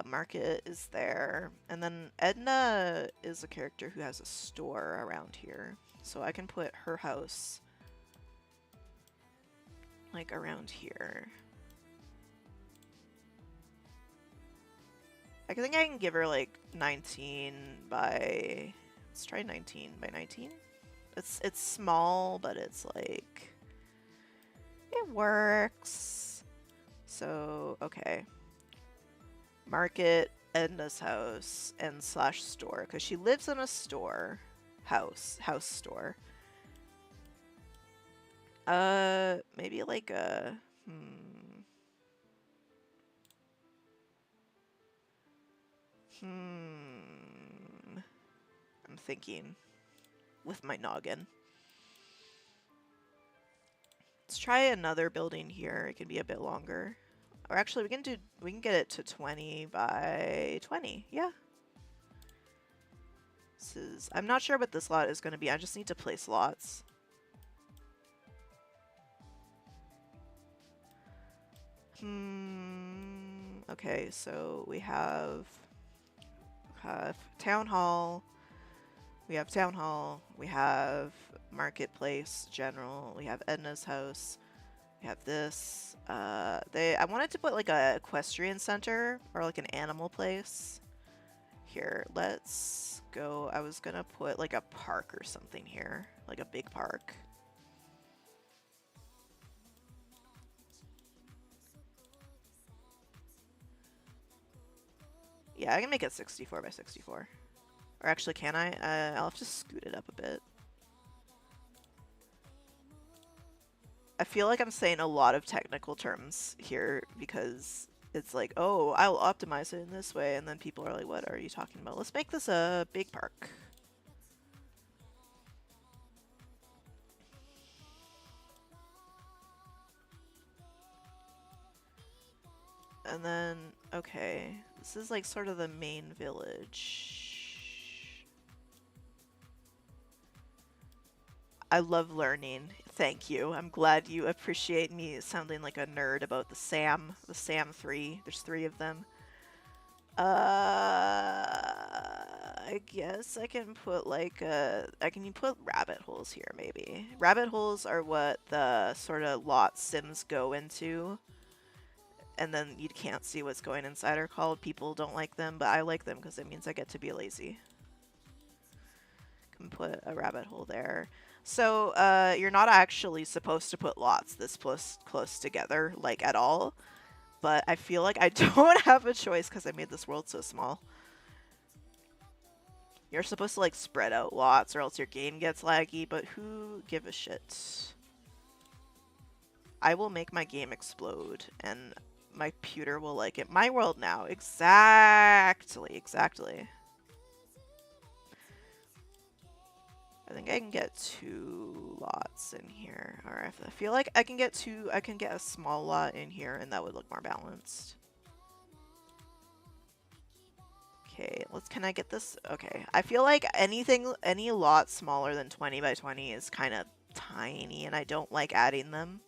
Market is there. And then Edna is a character who has a store around here. So I can put her house like around here. I think I can give her like 19 by... Let's try 19 by 19. It's small, but it's like... It works. So, okay. Market, Edna's house, and slash store. Because she lives in a store. House store. Maybe like a... I'm thinking with my noggin. Let's try another building here. It can be a bit longer. Or actually, we can get it to 20 by 20. Yeah. I'm not sure what this lot is going to be. I just need to place lots. Okay, so we have Town Hall. We have Town Hall. We have Marketplace General. We have Edna's house. We have this. I wanted to put like a equestrian center or like an animal place. Here, let's go. I was gonna put like a park or something here, like a big park. Yeah, I can make it 64 by 64. Or actually, can I? I'll have to scoot it up a bit. I feel like I'm saying a lot of technical terms here because it's like, oh, I'll optimize it in this way, and then people are like, what are you talking about? Let's make this a big park. And then, okay, this is like sort of the main village. I love learning. Thank you. I'm glad you appreciate me sounding like a nerd about the SAM 3. There's 3 of them. I guess I can put like I can put rabbit holes here maybe. Rabbit holes are what the sort of lot Sims go into. And then you can't see what's going inside are called. People don't like them, but I like them because it means I get to be lazy. Can put a rabbit hole there. So you're not actually supposed to put lots this close together, like at all. But I feel like I don't have a choice because I made this world so small. You're supposed to like spread out lots or else your game gets laggy, but who give a shit? I will make my game explode and my computer will like it. My world now. Exactly. I think I can get 2 lots in here. Alright, I feel like I can get a small lot in here and that would look more balanced. Okay, can I get this? Okay, I feel like any lot smaller than 20 by 20 is kind of tiny, and I don't like adding them.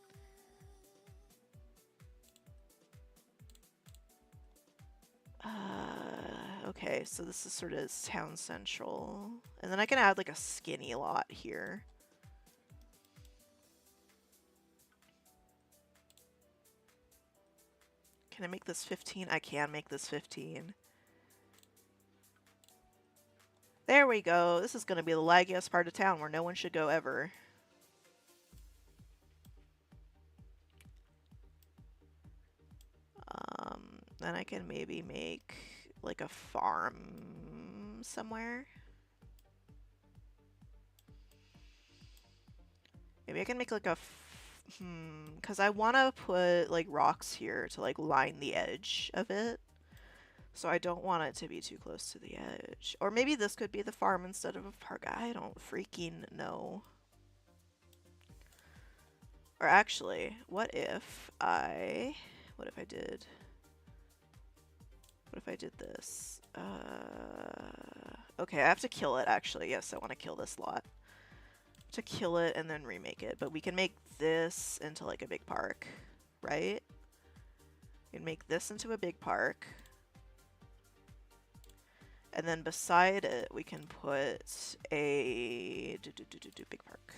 Okay, so this is sort of town central. And then I can add like a skinny lot here. Can I make this 15? I can make this 15. There we go. This is going to be the laggiest part of town where no one should go ever. Then I can maybe make like a farm somewhere. Maybe I can make like a because I want to put like rocks here to like line the edge of it. So I don't want it to be too close to the edge. Or maybe this could be the farm instead of a park. I don't freaking know. Or actually, what if I did this? Okay, I have to kill it actually. Yes, I want to kill this lot. To kill it and then remake it, but we can make this into like a big park, right? We can make this into a big park, and then beside it we can put a big park,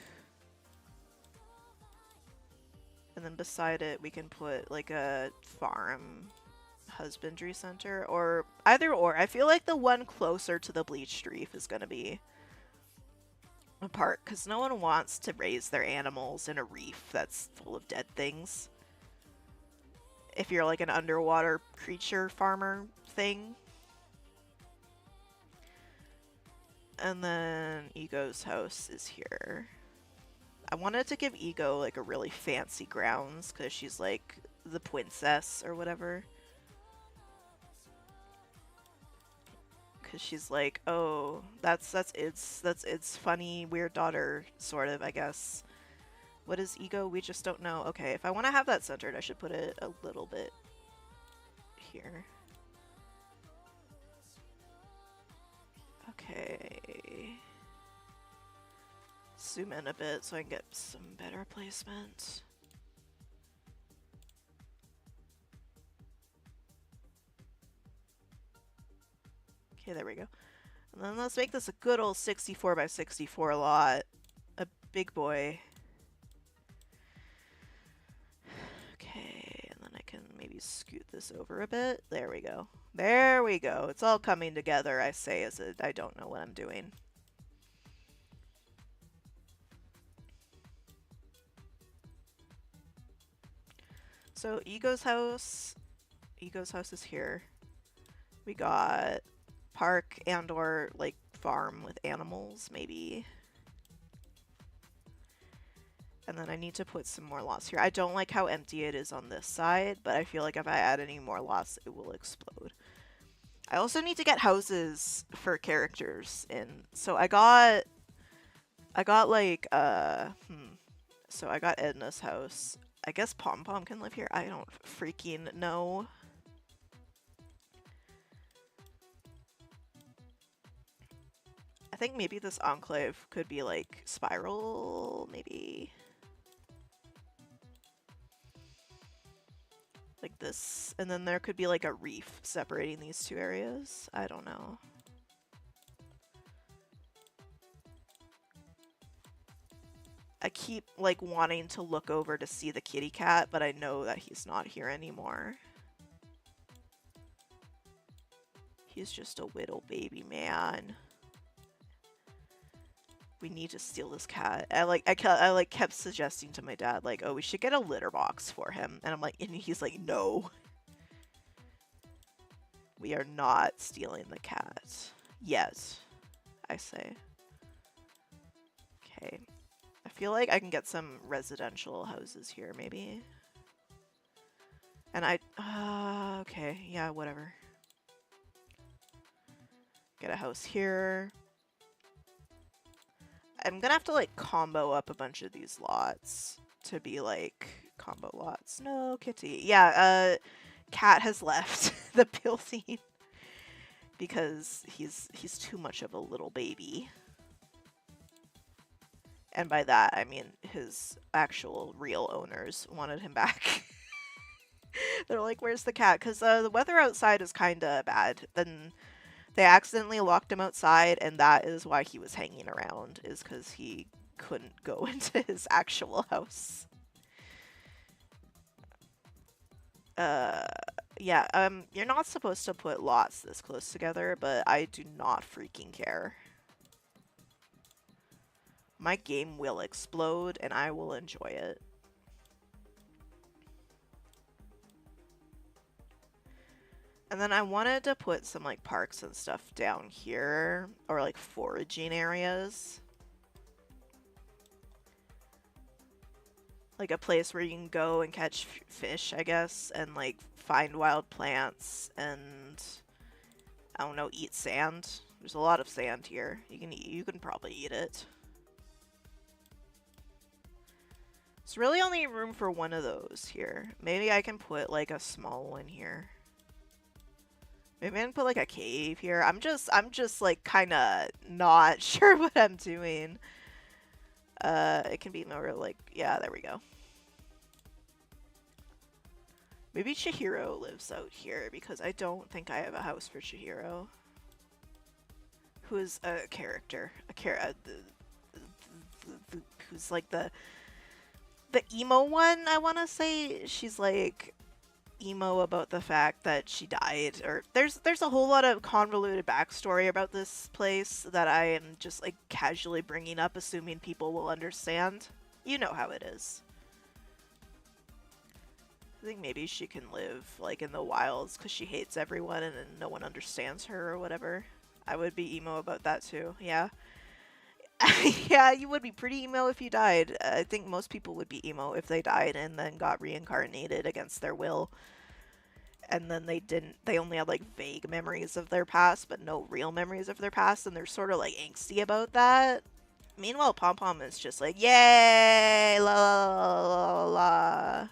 and then beside it we can put like a farm husbandry center, or either or. I feel like the one closer to the bleached reef is gonna be a park, because no one wants to raise their animals in a reef that's full of dead things. If you're like an underwater creature farmer thing. And then Ego's house is here. I wanted to give Ego like a really fancy grounds because she's like the princess or whatever. Because she's like, oh, that's its funny weird daughter, sort of, I guess. What is Ego? We just don't know. Okay, if I want to have that centered, I should put it a little bit here. Okay. Zoom in a bit so I can get some better placement. Okay, there we go. And then let's make this a good old 64 by 64 lot. A big boy. Okay, and then I can maybe scoot this over a bit. There we go. There we go. It's all coming together, I say, as I don't know what I'm doing. So Ego's house is here. We got park and or like farm with animals, maybe. And then I need to put some more lots here. I don't like how empty it is on this side, but I feel like if I add any more lots, it will explode. I also need to get houses for characters in. So I got like, so I got Edna's house. I guess Pom Pom can live here. I don't freaking know. I think maybe this enclave could be like spiral, maybe. Like this. And then there could be like a reef separating these two areas. I don't know. I keep like wanting to look over to see the kitty cat, but I know that he's not here anymore. He's just a little baby man. We need to steal this cat. I kept suggesting to my dad, like, oh, we should get a litter box for him. And I'm like, and he's like, no. We are not stealing the cat. Yet, I say. Okay. I feel like I can get some residential houses here, maybe. And okay, yeah, whatever. Get a house here. I'm gonna have to like combo up a bunch of these lots to be like combo lots. No, kitty. Yeah, cat has left the building. because he's too much of a little baby. And by that, I mean his actual real owners wanted him back. They're like, where's the cat? Because the weather outside is kind of bad. Then they accidentally locked him outside, and that is why he was hanging around, is because he couldn't go into his actual house. Yeah, you're not supposed to put lots this close together, but I do not freaking care. My game will explode, and I will enjoy it. And then I wanted to put some, like, parks and stuff down here, or, like, foraging areas. Like, a place where you can go and catch fish, I guess, and, like, find wild plants, and, I don't know, eat sand. There's a lot of sand here. You can probably eat it. There's really only room for one of those here. Maybe I can put, like, a small one here. Maybe I can put, like, a cave here. I'm just like, kind of not sure what I'm doing. It can be more, like, yeah, there we go. Maybe Chihiro lives out here, because I don't think I have a house for Chihiro. Who is a character. Who's, like, the emo one, I want to say. She's, like, emo about the fact that she died, or there's a whole lot of convoluted backstory about this place that I am just, like, casually bringing up, assuming people will understand. You know how it is. I think maybe she can live, like, in the wilds because she hates everyone and no one understands her or whatever. I would be emo about that too, yeah. Yeah, you would be pretty emo if you died. I think most people would be emo if they died and then got reincarnated against their will. And then they only had, like, vague memories of their past, but no real memories of their past, and they're sort of, like, angsty about that. Meanwhile, Pom Pom is just like, yay, la la la la la.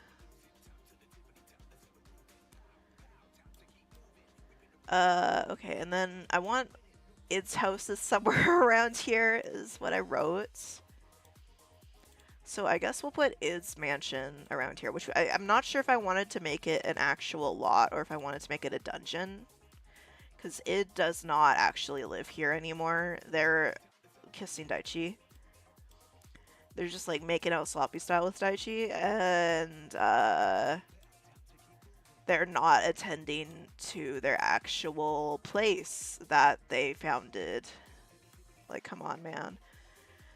Okay, and then I want its house is somewhere around here is what I wrote. So I guess we'll put its mansion around here, which I'm not sure if I wanted to make it an actual lot or if I wanted to make it a dungeon. Because it does not actually live here anymore. They're kissing Daichi. They're just, like, making out sloppy style with Daichi, and they're not attending to their actual place that they founded. Like, come on, man.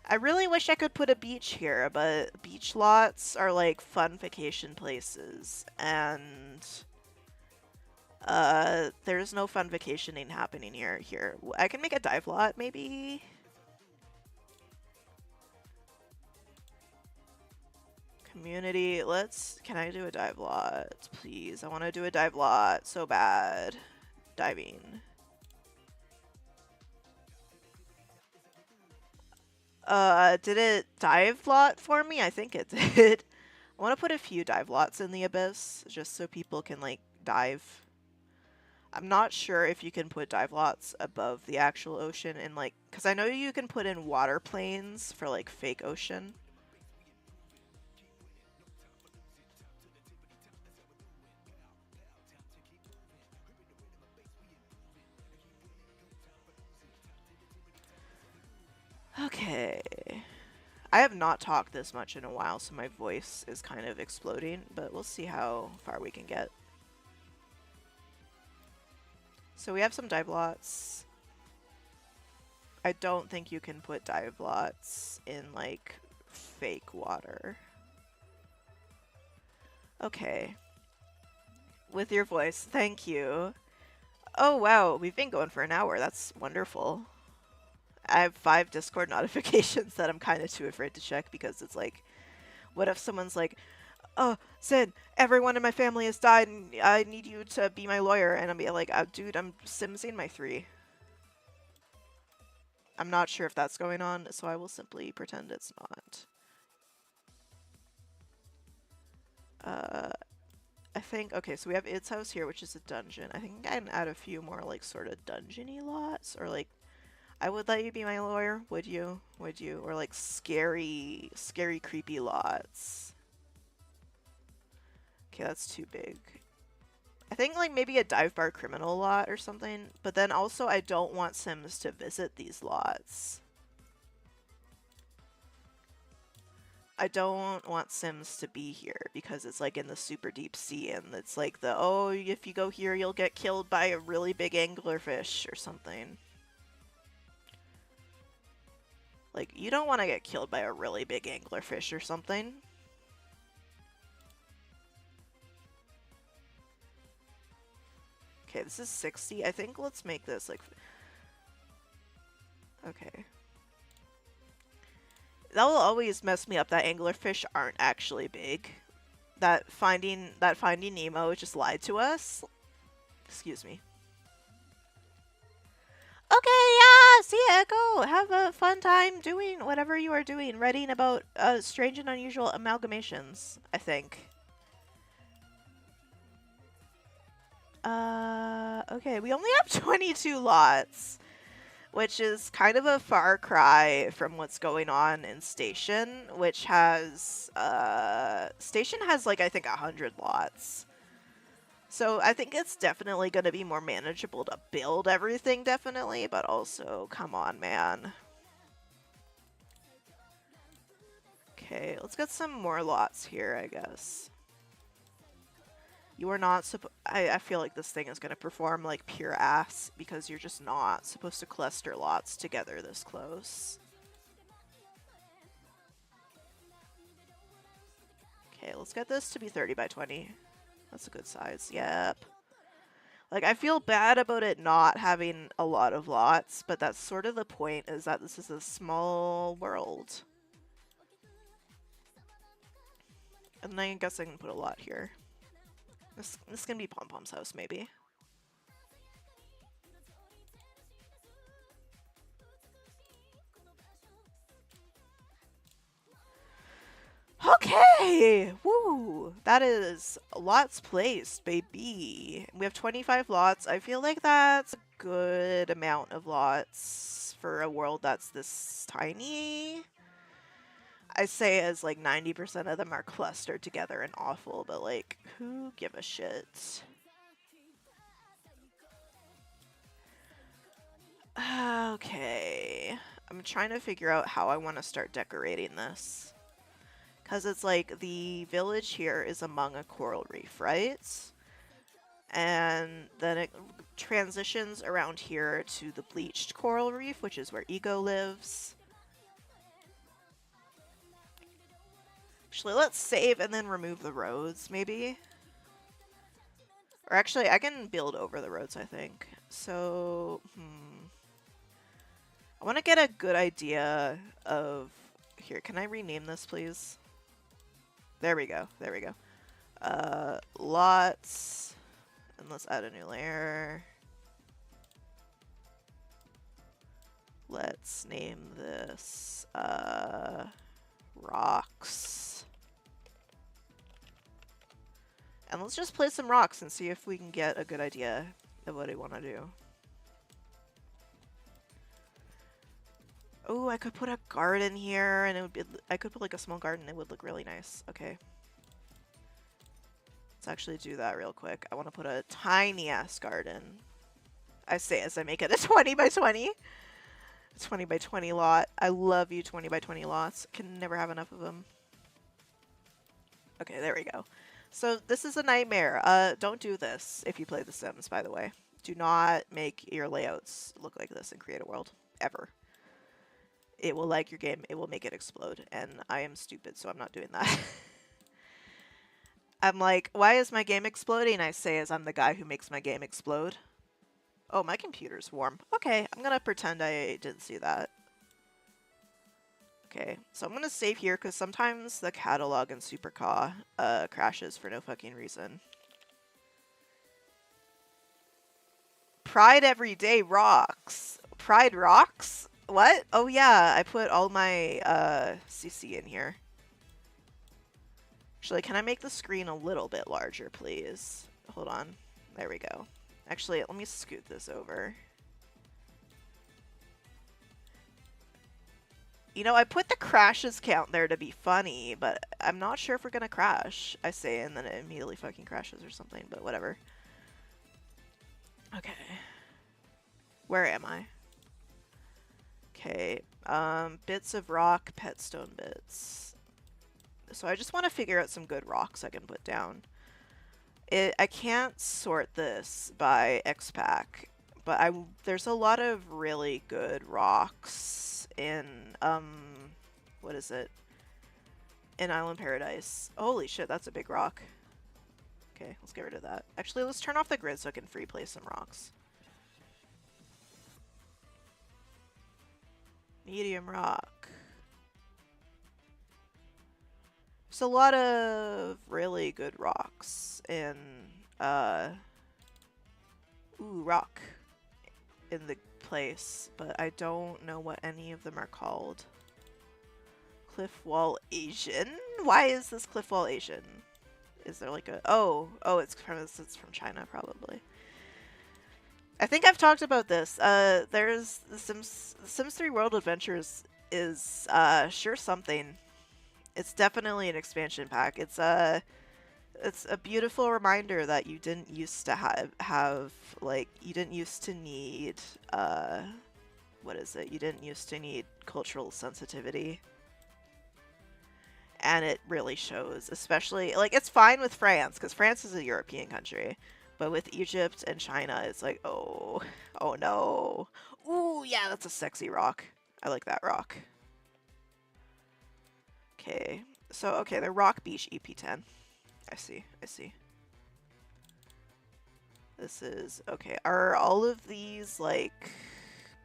I really wish I could put a beach here, but beach lots are, like, fun vacation places, and there's no fun vacationing happening here. I can make a dive lot, maybe? Community, can I do a dive lot? Please, I want to do a dive lot so bad. Diving. Did it dive lot for me? I think it did. I want to put a few dive lots in the abyss, just so people can, like, dive. I'm not sure if you can put dive lots above the actual ocean in, like, because I know you can put in water planes for, like, fake ocean. Okay. I have not talked this much in a while, so my voice is kind of exploding, but we'll see how far we can get. So we have some dive lots. I don't think you can put dive lots in, like, fake water. Okay. With your voice, thank you. Oh wow, we've been going for an hour. That's wonderful. I have 5 Discord notifications that I'm kind of too afraid to check because it's like, what if someone's like, oh, Sid, everyone in my family has died and I need you to be my lawyer. And I'll be like, dude, I'm simsing my 3. I'm not sure if that's going on, so I will simply pretend it's not. I think, okay, so we have its house here, which is a dungeon. I think I can add a few more, like, sort of dungeon-y lots, or, like, I would let you be my lawyer, would you? Would you? Or, like, scary, creepy lots. Okay, that's too big. I think, like, maybe a dive bar criminal lot or something, but then also I don't want Sims to visit these lots. I don't want Sims to be here because it's like in the super deep sea and it's like the, oh, if you go here you'll get killed by a really big anglerfish or something. Like, you don't want to get killed by a really big anglerfish or something. Okay, this is 60. I think let's make this like... Okay. That will always mess me up that anglerfish aren't actually big. That Finding Nemo just lied to us. Excuse me. Okay, yeah, see ya, go. Have a fun time doing whatever you are doing. Writing about strange and unusual amalgamations, I think. Okay, we only have 22 lots, which is kind of a far cry from what's going on in Station, which has, Station has, like, I think 100 lots. So I think it's definitely going to be more manageable to build everything, definitely, but also, come on, man. Okay, let's get some more lots here, I guess. You are not supposed... I feel like this thing is going to perform like pure ass because you're just not supposed to cluster lots together this close. Okay, let's get this to be 30 by 20. That's a good size. Yep. Like, I feel bad about it not having a lot of lots, but that's sort of the point, is that this is a small world. And then I guess I can put a lot here. This can be Pom Pom's house, maybe. Okay! Woo! That is lots placed, baby. We have 25 lots. I feel like that's a good amount of lots for a world that's this tiny. I say as like 90% of them are clustered together and awful, but like, who give a shit? Okay. I'm trying to figure out how I want to start decorating this. Because it's like the village here is among a coral reef, right? And then it transitions around here to the bleached coral reef, which is where Ego lives. Actually, let's save and then remove the roads, maybe. Or actually, I can build over the roads, I think. So, I want to get a good idea of... Here, can I rename this, please? There we go. There we go. Lots. And let's add a new layer. Let's name this, rocks. And let's just place some rocks and see if we can get a good idea of what I want to do. Oh, I could put a garden here, and it would be... I could put like a small garden. It would look really nice. Okay. Let's actually do that real quick. I want to put a tiny-ass garden. I say as I make it a 20 by 20. 20 by 20 lot. I love you 20 by 20 lots. Can never have enough of them. Okay, there we go. So this is a nightmare. Don't do this if you play The Sims, by the way. Do not make your layouts look like this in Create a World. Ever. It will lag your game. It will make it explode. And I am stupid, so I'm not doing that. I'm like, why is my game exploding? I say as I'm the guy who makes my game explode. Oh, my computer's warm. Okay, I'm gonna pretend I didn't see that. Okay, so I'm gonna save here because sometimes the catalog in Super CAW crashes for no fucking reason. Pride Everyday rocks. Pride rocks? What? Oh yeah, I put all my CC in here. Actually, can I make the screen a little bit larger, please? Hold on. There we go. Actually, let me scoot this over. You know, I put the crashes count there to be funny, but I'm not sure if we're gonna crash. I say, and then it immediately fucking crashes or something, but whatever. Okay. Where am I? Okay. Bits of rock, petstone bits. So I just want to figure out some good rocks I can put down. I can't sort this by X-Pack, but there's a lot of really good rocks in, what is it? In Island Paradise. Holy shit, that's a big rock. Okay, let's get rid of that. Actually, let's turn off the grid so I can free place some rocks. Medium rock. There's a lot of really good rocks in, rock in the place, but I don't know what any of them are called. Cliff Wall Asian? Why is this Cliff Wall Asian? Is there like a... Oh, it's from China, probably. I think I've talked about this. There's the Sims 3 World Adventures is, sure something. It's definitely an expansion pack. It's a beautiful reminder that you didn't used to have like, you didn't used to need, what is it? You didn't used to need cultural sensitivity. And it really shows, especially, like, it's fine with France, because France is a European country. But with Egypt and China, it's like, oh no. Ooh, yeah, that's a sexy rock. I like that rock. Okay, so, okay, the Rock Beach EP10. I see. This is, okay, are all of these, like,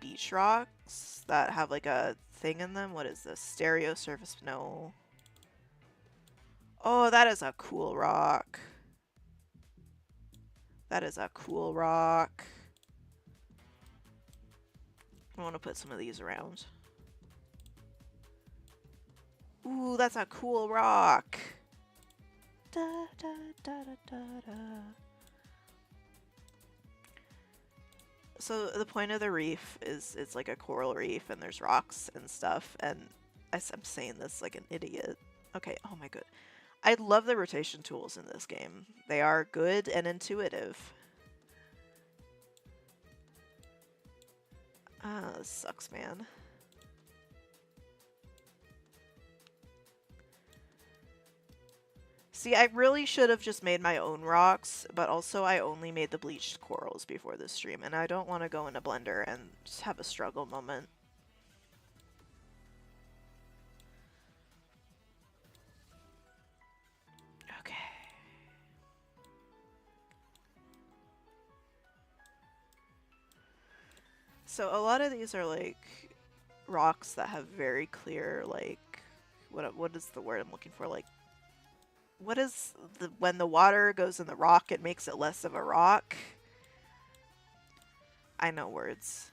beach rocks that have, like, a thing in them? What is this? Stereo surface? No. Oh, that is a cool rock. That is a cool rock. I want to put some of these around. Ooh, that's a cool rock. Da, da, da, da, da, da. So the point of the reef is it's like a coral reef and there's rocks and stuff, and I'm saying this like an idiot. Okay, oh my god. I love the rotation tools in this game. They are good and intuitive. Ah, this sucks, man. See, I really should have just made my own rocks, but also I only made the bleached corals before this stream, and I don't want to go in a blender and just have a struggle moment. Okay. So a lot of these are like rocks that have very clear, like, what is the word I'm looking for? Like, what is the, when the water goes in the rock, it makes it less of a rock? I know words.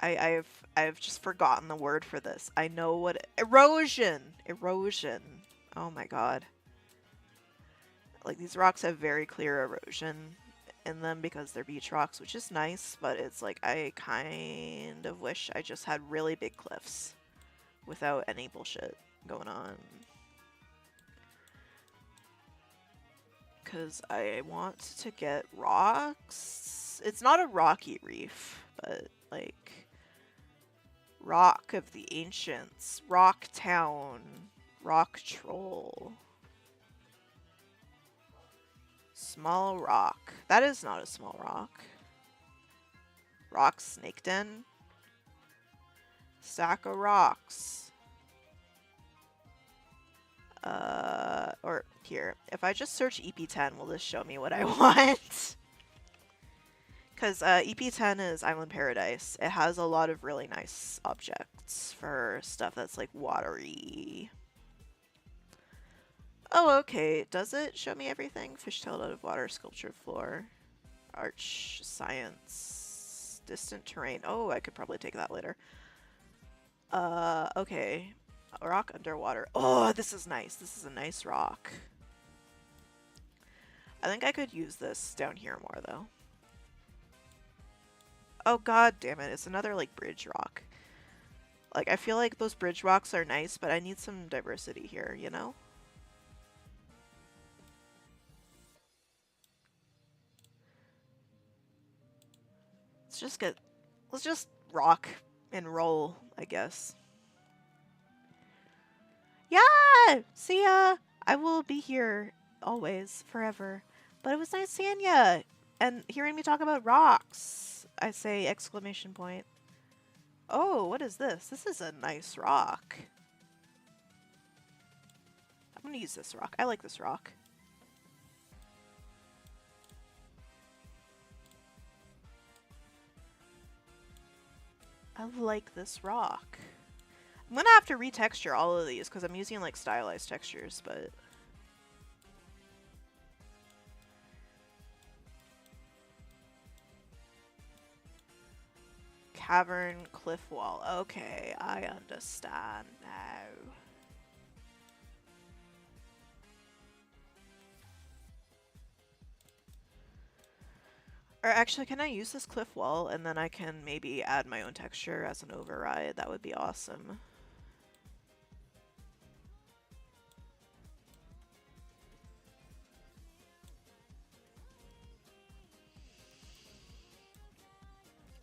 I've just forgotten the word for this. I know what erosion. Erosion. Oh my god. Like, these rocks have very clear erosion in them because they're beach rocks, which is nice, but it's like I kind of wish I just had really big cliffs without any bullshit going on. Because I want to get rocks. It's not a rocky reef, but like Rock of the Ancients, Rock Town, Rock Troll. Small rock. That is not a small rock. Rock Snake Den. Stack of rocks. Or here. If I just search EP10, will this show me what I want? Because EP10 is Island Paradise. It has a lot of really nice objects for stuff that's like watery. Oh, okay. Does it show me everything? Fishtailed out of water, sculpture floor, arch, science, distant terrain. Oh, I could probably take that later. Okay. A rock underwater. Oh, this is nice. This is a nice rock. I think I could use this down here more, though. Oh, god damn it. It's another, like, bridge rock. Like, I feel like those bridge rocks are nice, but I need some diversity here, you know? Let's just rock and roll, I guess. Yeah! See ya! I will be here always, forever. But it was nice seeing ya! And hearing me talk about rocks, I say exclamation point. Oh, what is this? This is a nice rock. I'm gonna use this rock. I like this rock. I like this rock. I'm gonna have to retexture all of these because I'm using like stylized textures, but... Cavern, cliff wall. Okay, I understand now. Or actually, can I use this cliff wall and then I can maybe add my own texture as an override? That would be awesome.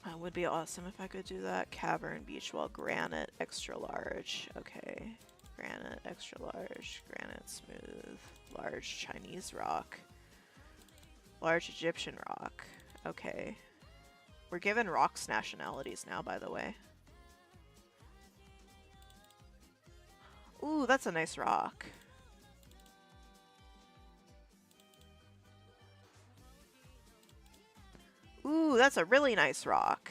That would be awesome if I could do that. Cavern, beach wall, granite, extra large. Okay. Granite, extra large, granite, smooth, large Chinese rock, large Egyptian rock. Okay. We're given rocks nationalities now, by the way. Ooh, that's a nice rock. Ooh, that's a really nice rock.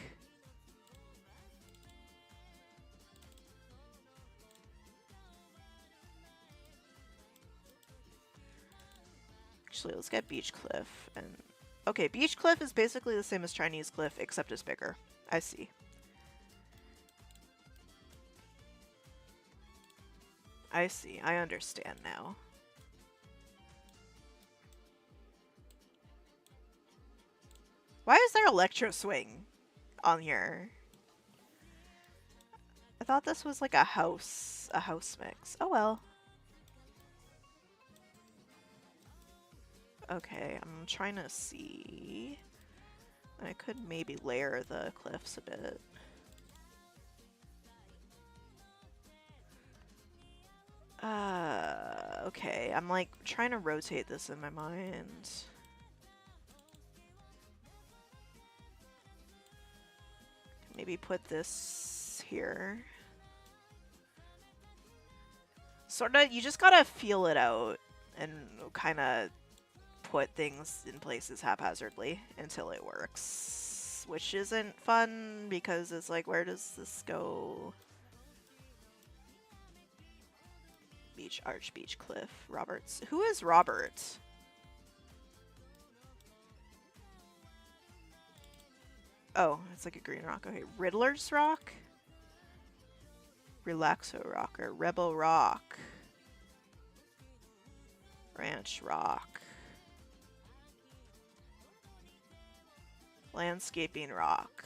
Actually, let's get beach cliff. And okay, beach cliff is basically the same as Chinese cliff, except it's bigger. I see. I see. I understand now. Why is there electro swing on here? I thought this was like a house mix. Oh well. Okay, I'm trying to see. I could maybe layer the cliffs a bit. Okay, I'm like trying to rotate this in my mind. Maybe put this here. Sorta, you just gotta feel it out and kind of put things in places haphazardly until it works. Which isn't fun because it's like, where does this go? Beach, arch, beach, cliff, Roberts. Who is Robert? Oh, it's like a green rock. Okay, Riddler's Rock? Relaxo Rocker, Rebel Rock. Ranch Rock. Landscaping Rock.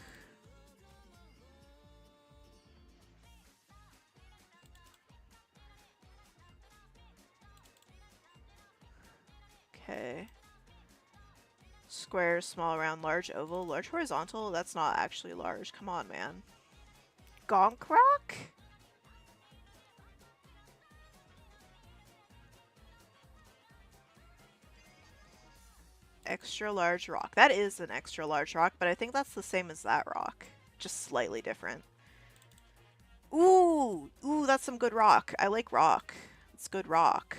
Okay. Square, small, round, large, oval, large, horizontal. That's not actually large. Come on, man. Gonk Rock? Extra large rock. That is an extra large rock, but I think that's the same as that rock. Just slightly different. Ooh! Ooh, that's some good rock. I like rock. It's good rock.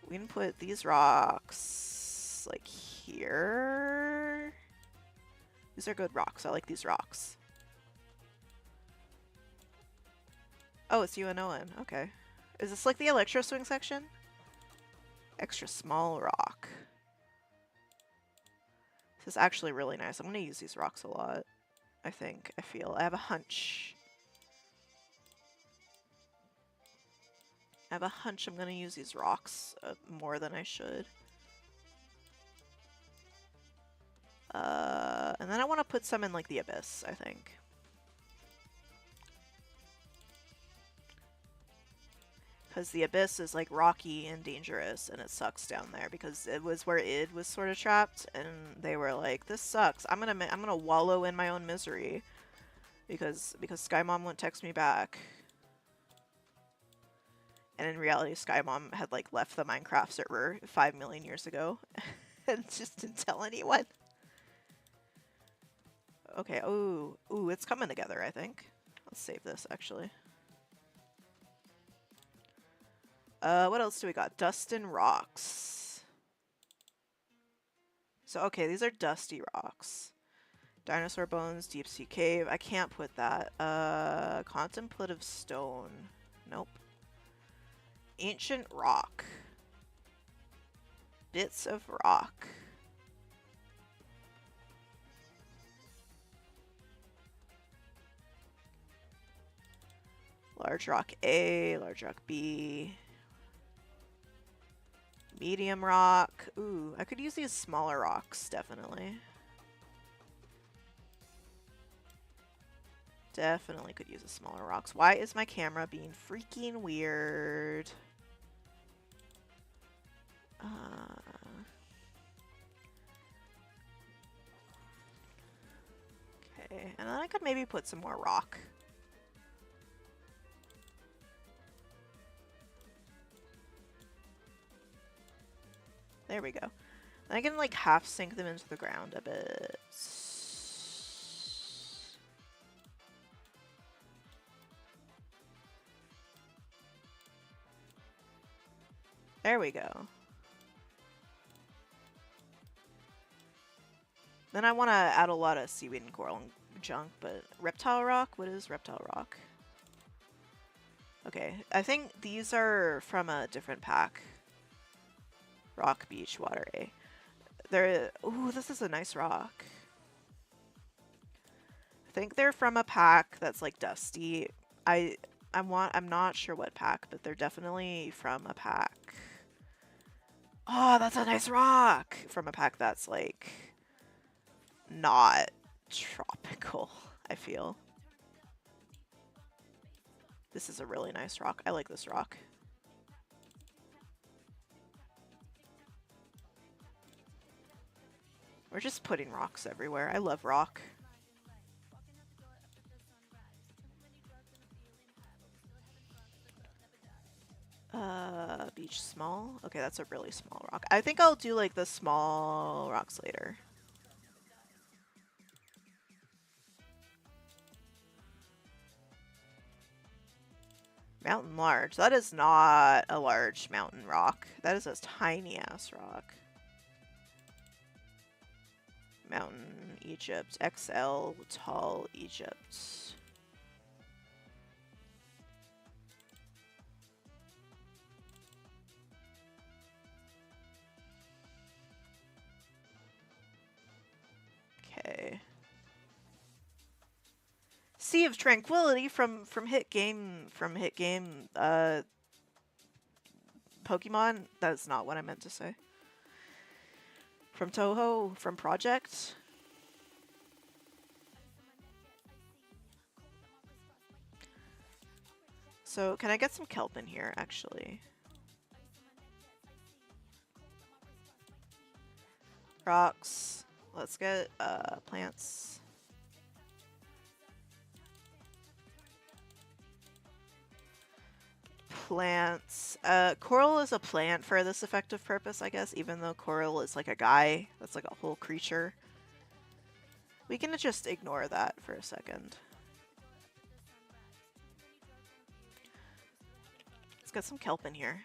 We can put these rocks like here. These are good rocks. I like these rocks. Oh, it's you and Owen. Okay. Is this like the electro swing section? Extra small rock. This is actually really nice. I'm going to use these rocks a lot, I think. I feel. I have a hunch. I have a hunch I'm gonna use these rocks more than I should. And then I want to put some in like the abyss, I think. Because the abyss is like rocky and dangerous and it sucks down there because it was where id was sort of trapped and they were like, this sucks. I'm gonna wallow in my own misery because Sky Mom won't text me back. And in reality, Sky Mom had like left the Minecraft server 5 million years ago and just didn't tell anyone. Okay, ooh, it's coming together, I think. Let's save this, actually. What else do we got? Dust and rocks. So, okay, these are dusty rocks. Dinosaur bones, deep sea cave. I can't put that. Contemplative stone. Nope. Ancient rock. Bits of rock. Large rock A, large rock B. Medium rock. Ooh, I could use these smaller rocks, definitely. Definitely could use the smaller rocks. Why is my camera being freaking weird? Okay, and then I could maybe put some more rock. There we go. And I can like half sink them into the ground a bit. There we go. Then I want to add a lot of seaweed and coral and junk, but reptile rock? What is reptile rock? Okay, I think these are from a different pack. Rock, beach, water, A. Ooh, this is a nice rock. I think they're from a pack that's like dusty. I'm not sure what pack, but they're definitely from a pack. Oh, that's a nice rock! From a pack that's like not tropical, I feel. This is a really nice rock. I like this rock. We're just putting rocks everywhere. I love rock. Beach small? Okay, that's a really small rock. I think I'll do like the small rocks later. Mountain large. That is not a large mountain rock. That is a tiny ass rock. Mountain Egypt. XL tall Egypt. Okay. Sea of Tranquility from Hit Game Pokemon. That's not what I meant to say. From Toho, from Project. So can I get some kelp in here actually? Rocks. Let's get plants. Plants. Coral is a plant for this effective purpose, I guess, even though coral is like a guy. That's like a whole creature. We can just ignore that for a second. Let's get some kelp in here.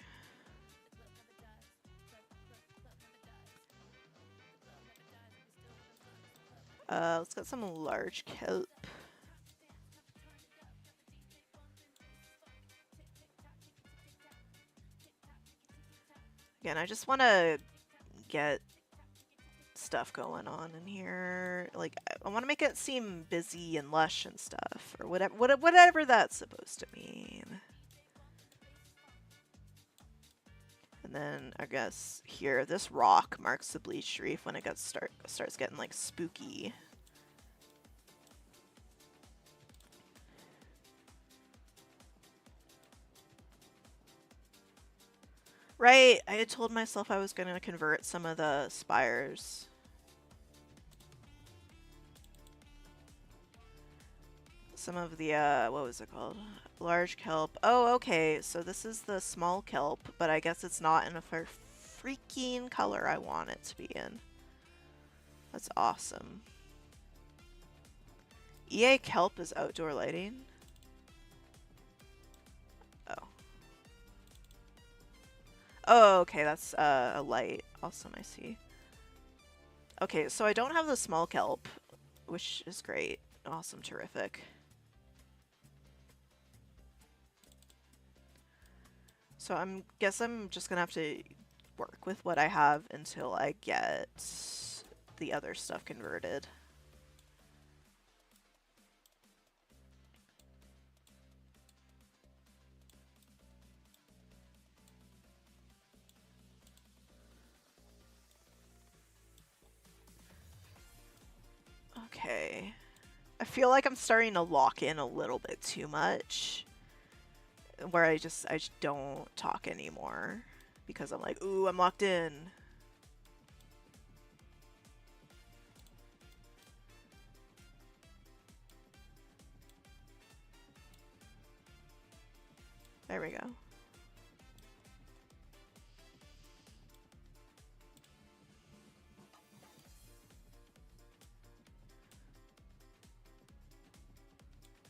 Let's get some large kelp. Again, I just want to get stuff going on in here. Like, I want to make it seem busy and lush and stuff, or whatever that's supposed to mean. And then I guess here, this rock marks the bleached reef when it starts getting like spooky. Right, I had told myself I was going to convert some of the spires. Some of the, what was it called? Large kelp. Oh, okay, so this is the small kelp, but I guess it's not in a freaking color I want it to be in. That's awesome. EA kelp is outdoor lighting? Oh. Oh, okay, that's a light. Awesome, I see. Okay, so I don't have the small kelp, which is great. Awesome, terrific. So guess I'm just gonna have to work with what I have until I get the other stuff converted. Okay. I feel like I'm starting to lock in a little bit too much. Where I just don't talk anymore. Because I'm like, ooh, I'm locked in. There we go.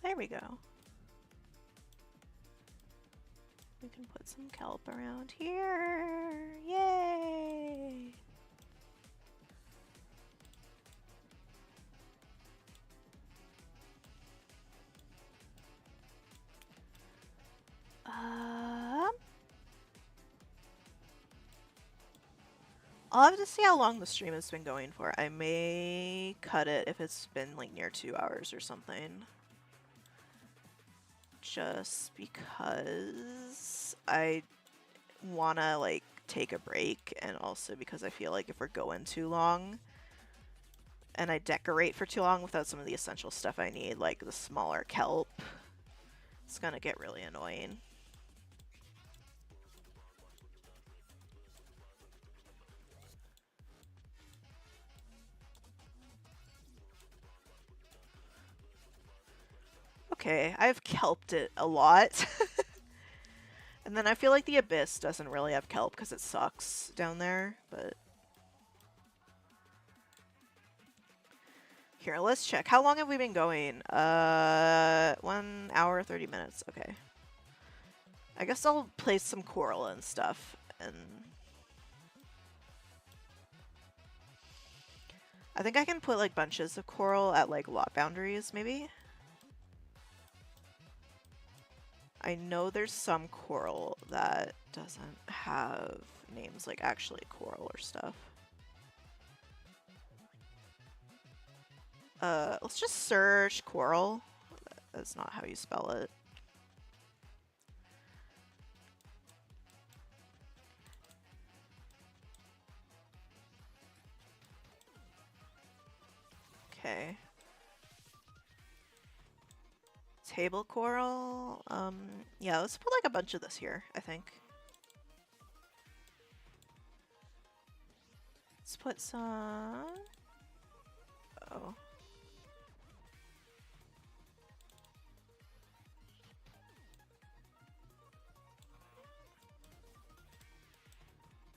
There we go. We can put some kelp around here. Yay! I'll have to see how long the stream has been going for. I may cut it if it's been like near 2 hours or something. Just because I wanna like take a break, and also because I feel like if we're going too long and I decorate for too long without some of the essential stuff I need, like the smaller kelp, it's gonna get really annoying. Okay, I've kelped it a lot. And then I feel like the Abyss doesn't really have kelp because it sucks down there, but... Here, let's check. How long have we been going? 1 hour, 30 minutes. Okay. I guess I'll place some coral and stuff, and... I think I can put, like, bunches of coral at, like, lot boundaries, maybe? I know there's some coral that doesn't have names like actually coral or stuff. Let's just search coral. That's not how you spell it. Okay. Table coral. Yeah, let's put like a bunch of this here, I think. Let's put some... Oh.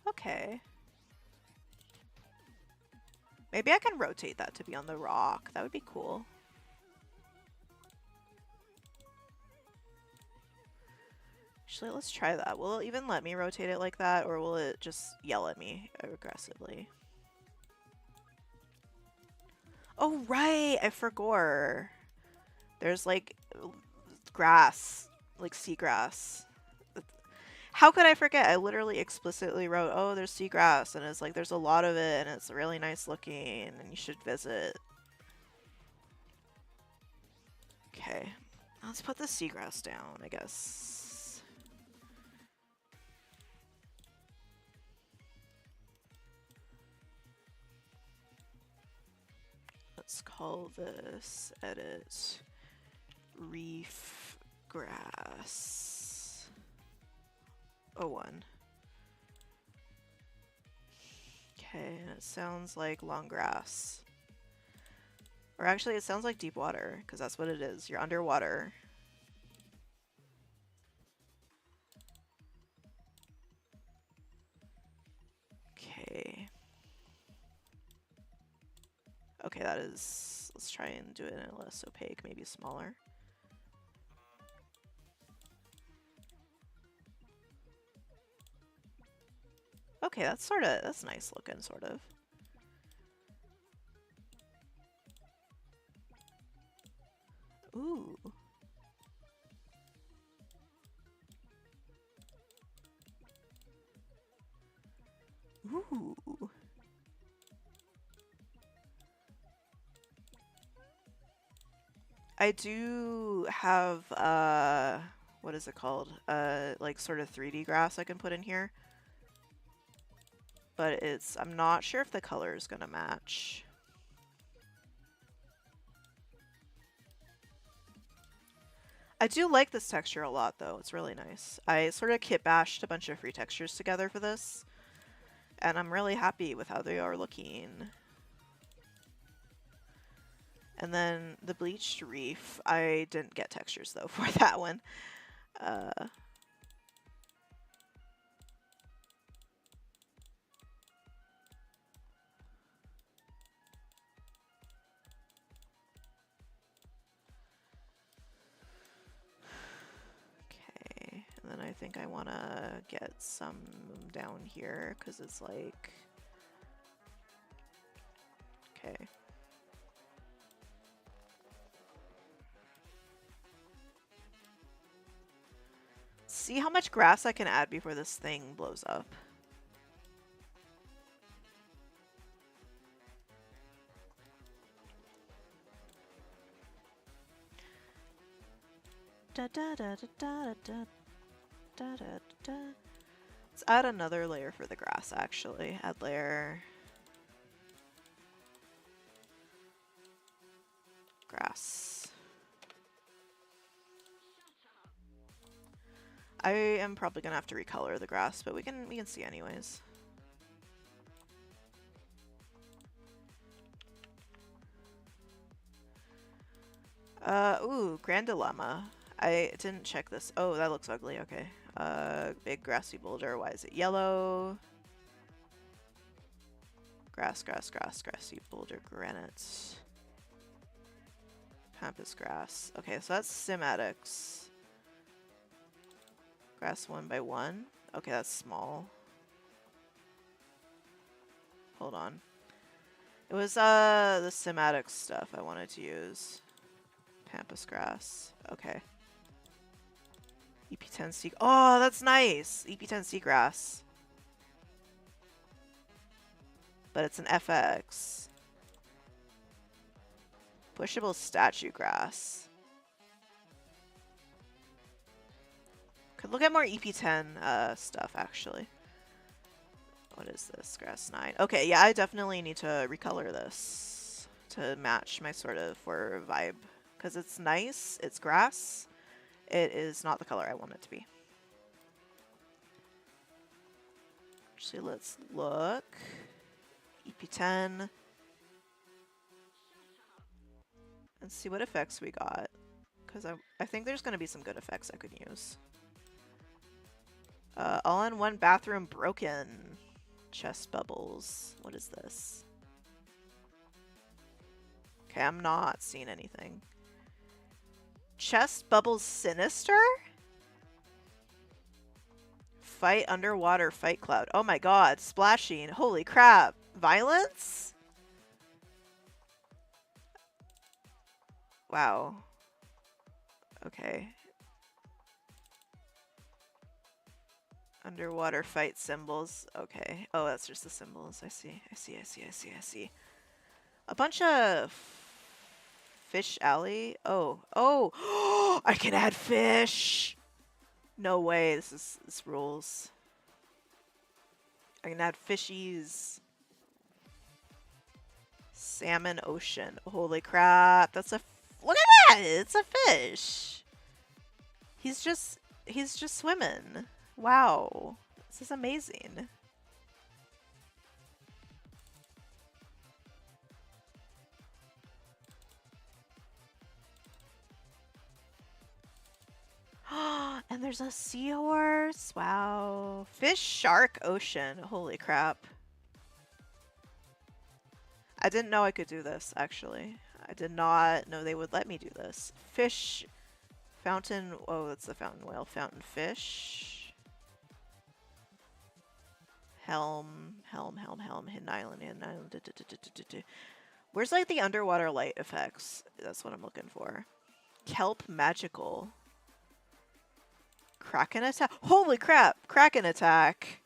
Okay. Maybe I can rotate that to be on the rock. That would be cool. Actually, let's try that. Will it even let me rotate it like that, or will it just yell at me aggressively? Oh, right! I forgot. There's, like, grass. Like, seagrass. How could I forget? I literally explicitly wrote, oh, there's seagrass, and it's like, there's a lot of it, and it's really nice looking, and you should visit. Okay. Let's put the seagrass down, I guess. Let's call this edit reef grass 01. Okay, and it sounds like long grass. Or actually, it sounds like deep water, because that's what it is. You're underwater. Okay. Okay, that is... Let's try and do it in a less opaque, maybe smaller. Okay, that's that's nice looking, sort of. Ooh. Ooh. I do have, what is it called? Like sort of 3D grass I can put in here. But I'm not sure if the color is gonna match. I do like this texture a lot though, it's really nice. I sort of kit bashed a bunch of free textures together for this, and I'm really happy with how they are looking. And then the bleached reef, I didn't get textures though for that one. Okay, and then I think I want to get some down here because it's like... Okay. See how much grass I can add before this thing blows up. Da da da da da da da da da. Let's add another layer for the grass actually. Add layer. Grass. I am probably gonna have to recolor the grass, but we can see anyways. Ooh, Grand Dilemma. I didn't check this. Oh, that looks ugly. Okay. Big grassy boulder. Why is it yellow? Grass, grass, grass, grassy boulder, granite. Pampas grass. Okay, so that's cymatics. Grass 1 by 1. Okay, that's small. Hold on. It was the cymatics stuff I wanted to use. Pampas grass. Okay. EP10 sea. Oh, that's nice. EP10 seagrass. But it's an FX. Pushable statue grass. Could look at more EP10 stuff actually. What is this? Grass 9. Okay, yeah, I definitely need to recolor this to match my sort of vibe. Because it's nice, it's grass. It is not the color I want it to be. Actually, let's look. EP10. And see what effects we got. Because I think there's going to be some good effects I could use. All-in-one bathroom broken. Chest bubbles. What is this? Okay, I'm not seeing anything. Chest bubbles sinister? Fight underwater fight cloud. Oh my god, splashing. Holy crap. Violence? Wow. Okay. Underwater fight symbols. Okay. Oh, that's just the symbols. I see. I see. I see. I see. I see. A bunch of fish alley. Oh. Oh. I can add fish. No way. This rules. I can add fishies. Salmon ocean. Holy crap. That's a... Look at that! It's a fish! He's just swimming. Wow. This is amazing. And there's a seahorse. Wow. Fish, shark, ocean. Holy crap. I didn't know I could do this, actually. I did not know they would let me do this. Fish, fountain. Oh, that's the fountain whale. Fountain fish. Helm. Hidden island. Where's like the underwater light effects? That's what I'm looking for. Kelp magical. Kraken attack. Holy crap! Kraken attack.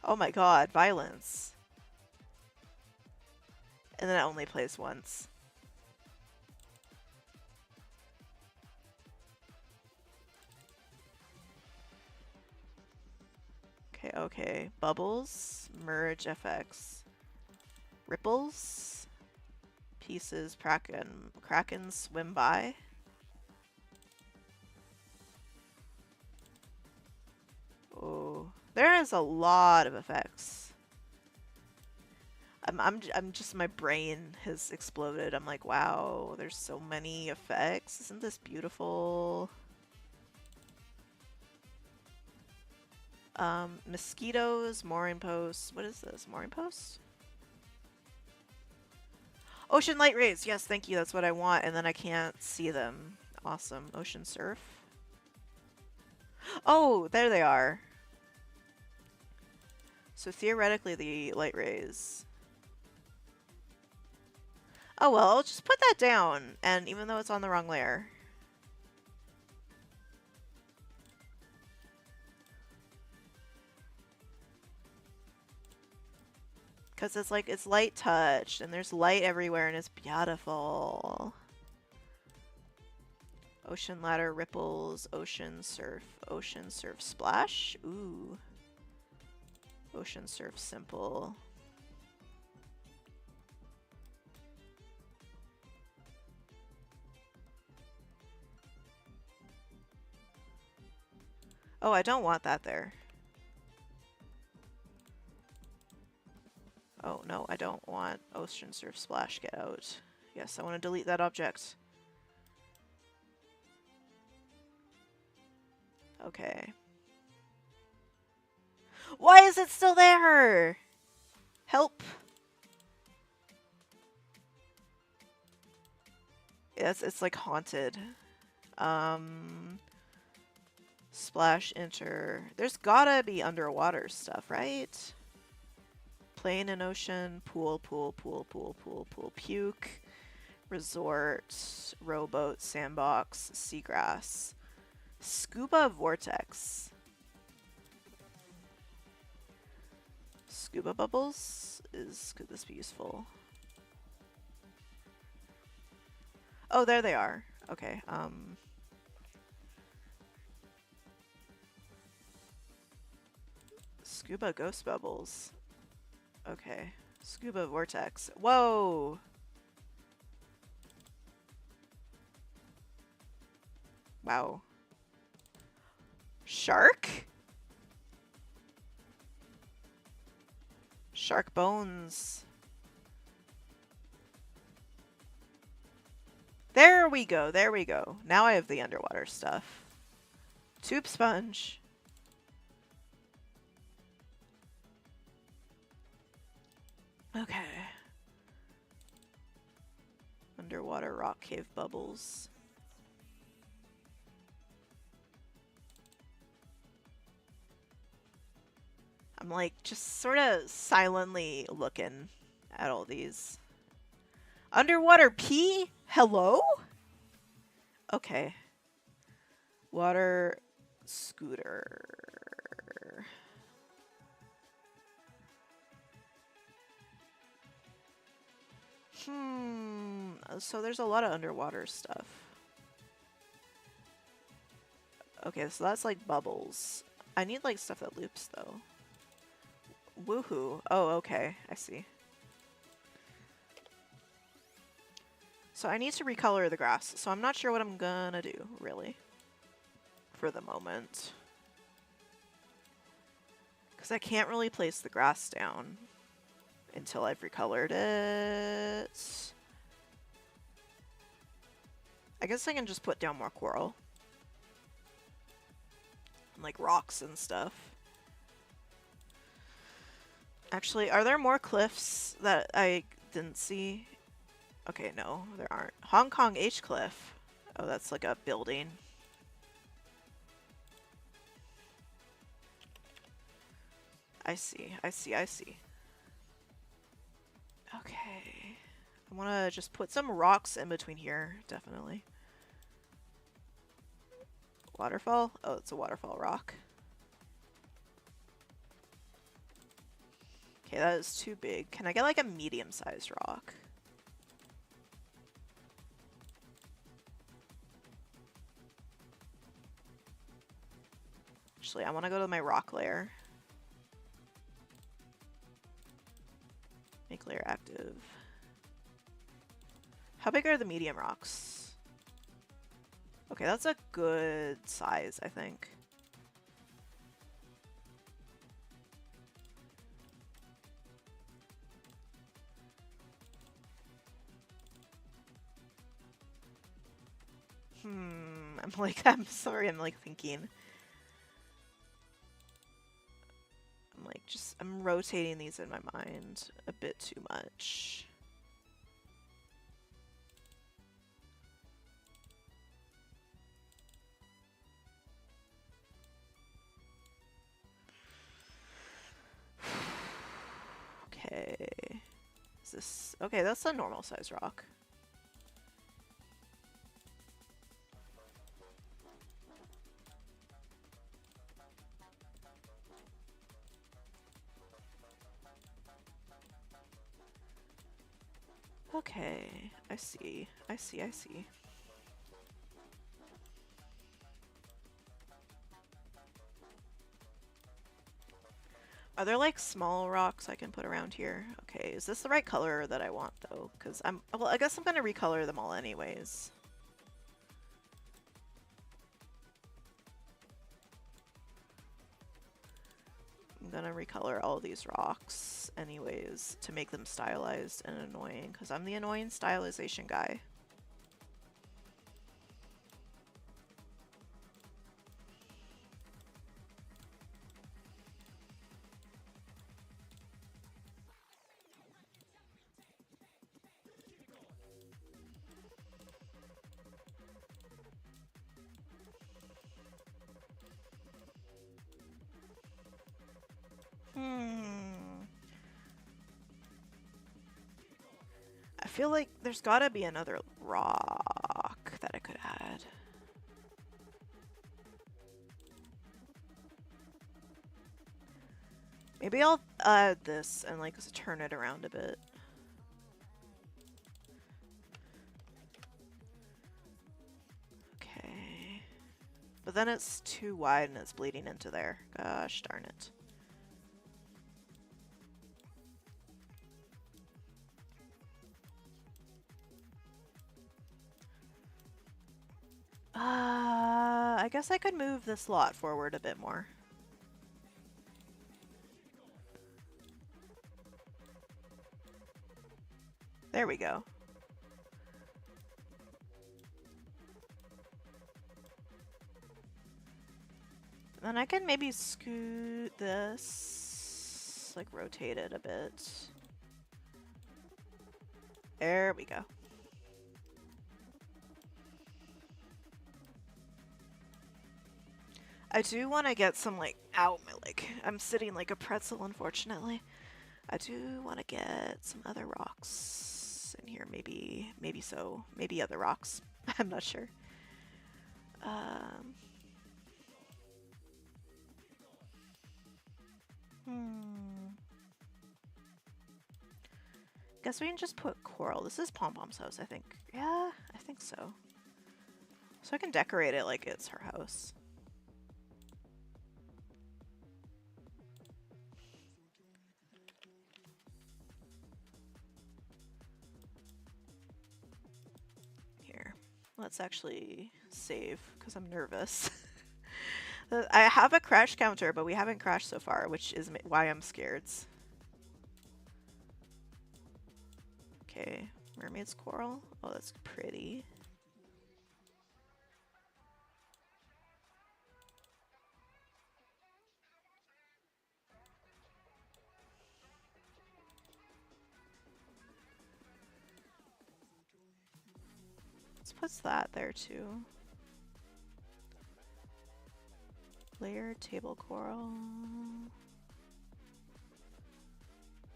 Oh my god, violence. And then it only plays once. Okay. Bubbles, merge FX. Ripples, pieces, Kraken swim by. Oh, there is a lot of effects. I'm just, my brain has exploded. I'm like, wow, there's so many effects. Isn't this beautiful? Mosquitoes, mooring posts. What is this? Mooring posts? Ocean light rays. Yes, thank you. That's what I want. And then I can't see them. Awesome. Ocean surf. Oh, there they are. So theoretically the light rays. Oh well, I'll just put that down. And even though it's on the wrong layer. Because it's like, it's light touched, and there's light everywhere, and it's beautiful. Ocean ladder, ripples, ocean surf splash. Ooh. Ocean surf simple. Oh, I don't want that there. Oh, no, I don't want Ocean Surf Splash. Get out. Yes, I want to delete that object. Okay. Why is it still there? Help. Yes, it's like haunted. Splash, enter. There's gotta be underwater stuff, right? Plane and ocean, pool, puke, resort, rowboat, sandbox, seagrass, scuba vortex, scuba bubbles could this be useful? Oh, there they are. Okay, scuba ghost bubbles. Okay. Scuba vortex. Whoa! Wow. Shark? Shark bones. There we go, there we go. Now I have the underwater stuff. Tube sponge. Okay. Underwater rock cave bubbles. I'm like just sort of silently looking at all these. Underwater pee? Hello? Okay. Water scooter. So there's a lot of underwater stuff. Okay, so that's like bubbles. I need like stuff that loops though. Woohoo. Oh, okay. I see. So I need to recolor the grass, so I'm not sure what I'm gonna do, really, for the moment. Because I can't really place the grass down until I've recolored it. I guess I can just put down more coral. And, like, rocks and stuff. Actually, are there more cliffs that I didn't see? Okay, no, there aren't. Hong Kong H Cliff. Oh, that's like a building. I see, I see, I see. Okay. I want to just put some rocks in between here, definitely. Waterfall? Oh, it's a waterfall rock. Okay, that is too big. Can I get like a medium-sized rock? Actually, I want to go to my rock layer. Make layer active. How big are the medium rocks? Okay, that's a good size, I think. I'm sorry, I'm like thinking. I'm rotating these in my mind a bit too much. Okay. Is this... Okay, that's a normal size rock. Okay, I see. I see, I see. Are there like small rocks I can put around here? Okay, is this the right color that I want though? Because well, I guess I'm gonna recolor them all anyways. I'm gonna recolor all these rocks anyways to make them stylized and annoying because I'm the annoying stylization guy. I feel like there's gotta be another rock that I could add. Maybe I'll add this and like turn it around a bit. Okay. But then it's too wide and it's bleeding into there. Gosh darn it. I guess I could move this lot forward a bit more. There we go. Then I can maybe scoot this, like rotate it a bit. There we go. I do want to get some like, ow, my leg. I'm sitting like a pretzel, unfortunately. I do want to get some other rocks in here, maybe so. Maybe other rocks. I'm not sure. Guess we can just put coral. This is Pom Pom's house, I think. Yeah, I think so. So I can decorate it like it's her house. Let's actually save because I'm nervous. I have a crash counter, but we haven't crashed so far, which is why I'm scared. Okay, mermaid's coral. Oh, that's pretty. Let's put that there too. Layered table coral.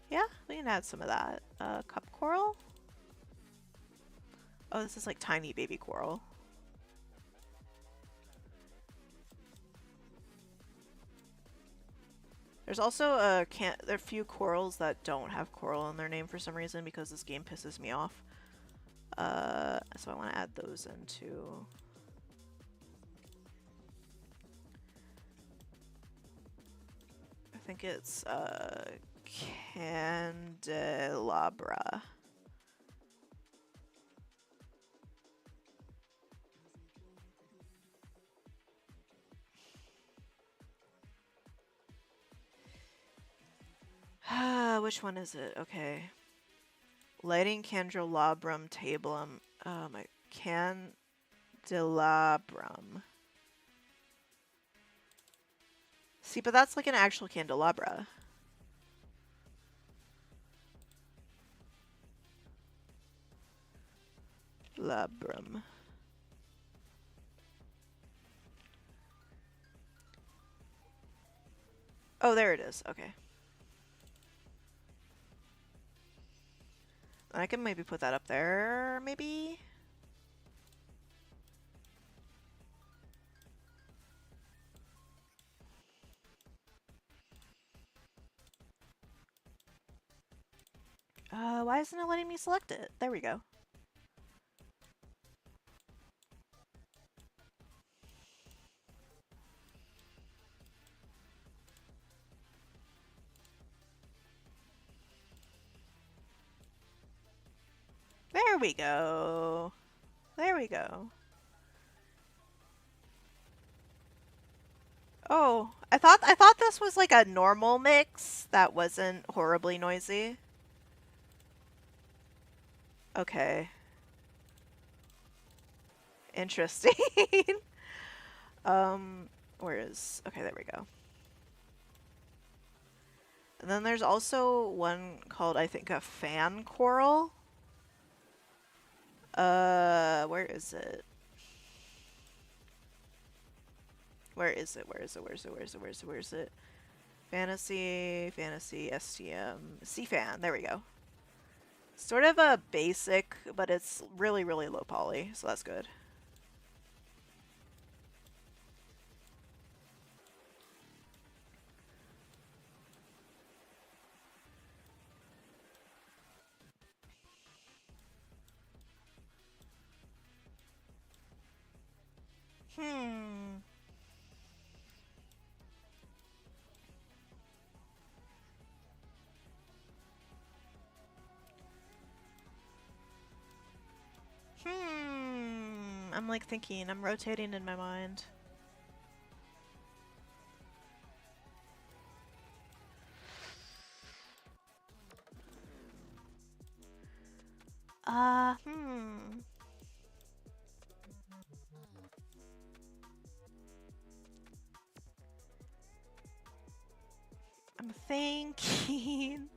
Yeah, we can add some of that. Cup coral? Oh, this is like tiny baby coral. There's also there are a few corals that don't have coral in their name for some reason because this game pisses me off. So I want to add those in too. I think it's candelabra. Which one is it? Okay. Lighting candelabrum tabulum. Oh my, candelabrum. See, but that's like an actual candelabra. Labrum. Oh, there it is. Okay. I can maybe put that up there, maybe? Why isn't it letting me select it? There we go. There we go. There we go. Oh, I thought this was like a normal mix that wasn't horribly noisy. Okay. Interesting. Where is... Okay, there we go. And then there's also one called, I think, a fan coral. Where is it? Where is it? Where is it? Where is it? Where is it? Where is it? Where is it? Fantasy, STM, C-fan. There we go. Sort of a basic, but it's really, really low poly, so that's good. Hmm. I'm like thinking, I'm rotating in my mind. I'm thinking.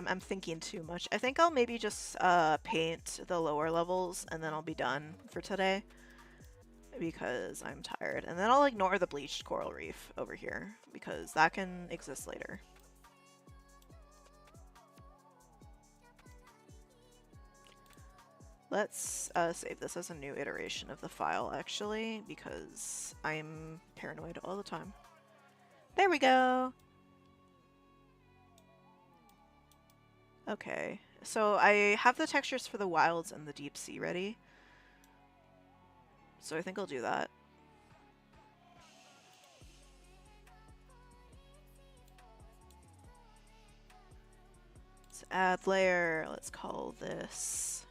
I'm thinking too much. I think I'll maybe just paint the lower levels and then I'll be done for today because I'm tired. And then I'll ignore the bleached coral reef over here because that can exist later. Let's save this as a new iteration of the file actually because I'm paranoid all the time. There we go! Okay, so I have the textures for the wilds and the deep sea ready. So I think I'll do that. Let's add layer. Let's call this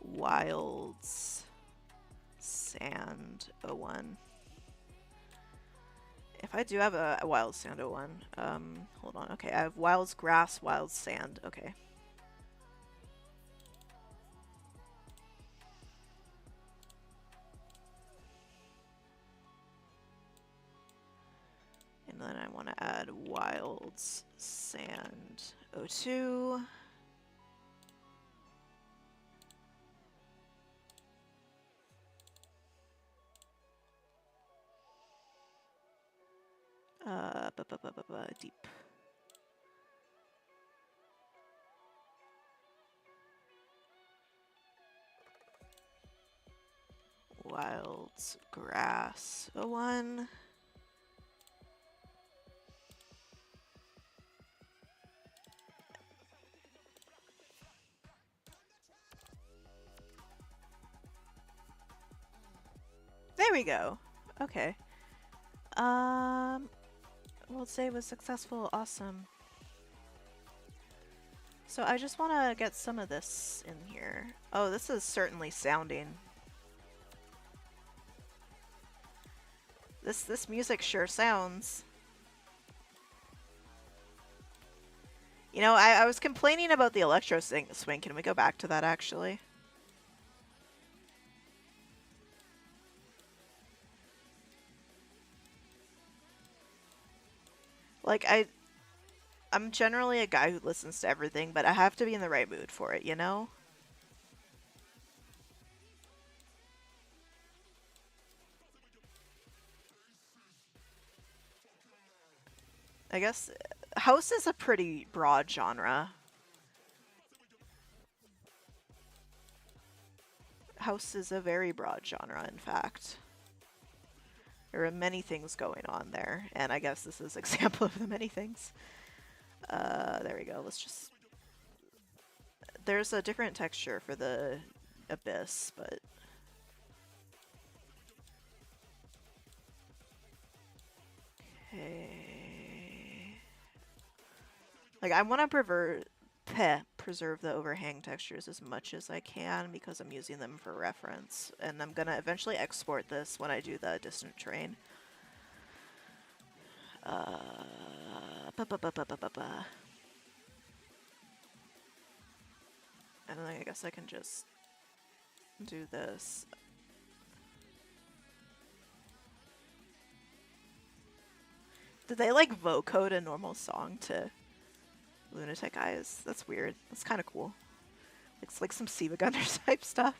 wilds. Sand 01. If I do have a Wild Sand 01, hold on. Okay, I have Wild Grass, Wild Sand. Okay. And then I want to add Wild Sand 02. Deep. Wild Grass 01. There we go. Okay. We'll say it was successful. Awesome. So I just want to get some of this in here. Oh, this is certainly sounding. This music sure sounds. You know, I was complaining about the electro swing. Can we go back to that actually? Like, I'm generally a guy who listens to everything, but I have to be in the right mood for it, you know? I guess house is a pretty broad genre. House is a very broad genre, in fact. There are many things going on there, and I guess this is an example of the many things. There we go. Let's just... There's a different texture for the Abyss, but... Okay... Like, I want to preserve the overhang textures as much as I can because I'm using them for reference, and I'm gonna eventually export this when I do the distant train. And then I guess I can just do this. Did they like vocode a normal song to Lunatic Eyes? That's weird. That's kind of cool. It's like some Siva Gunners type stuff.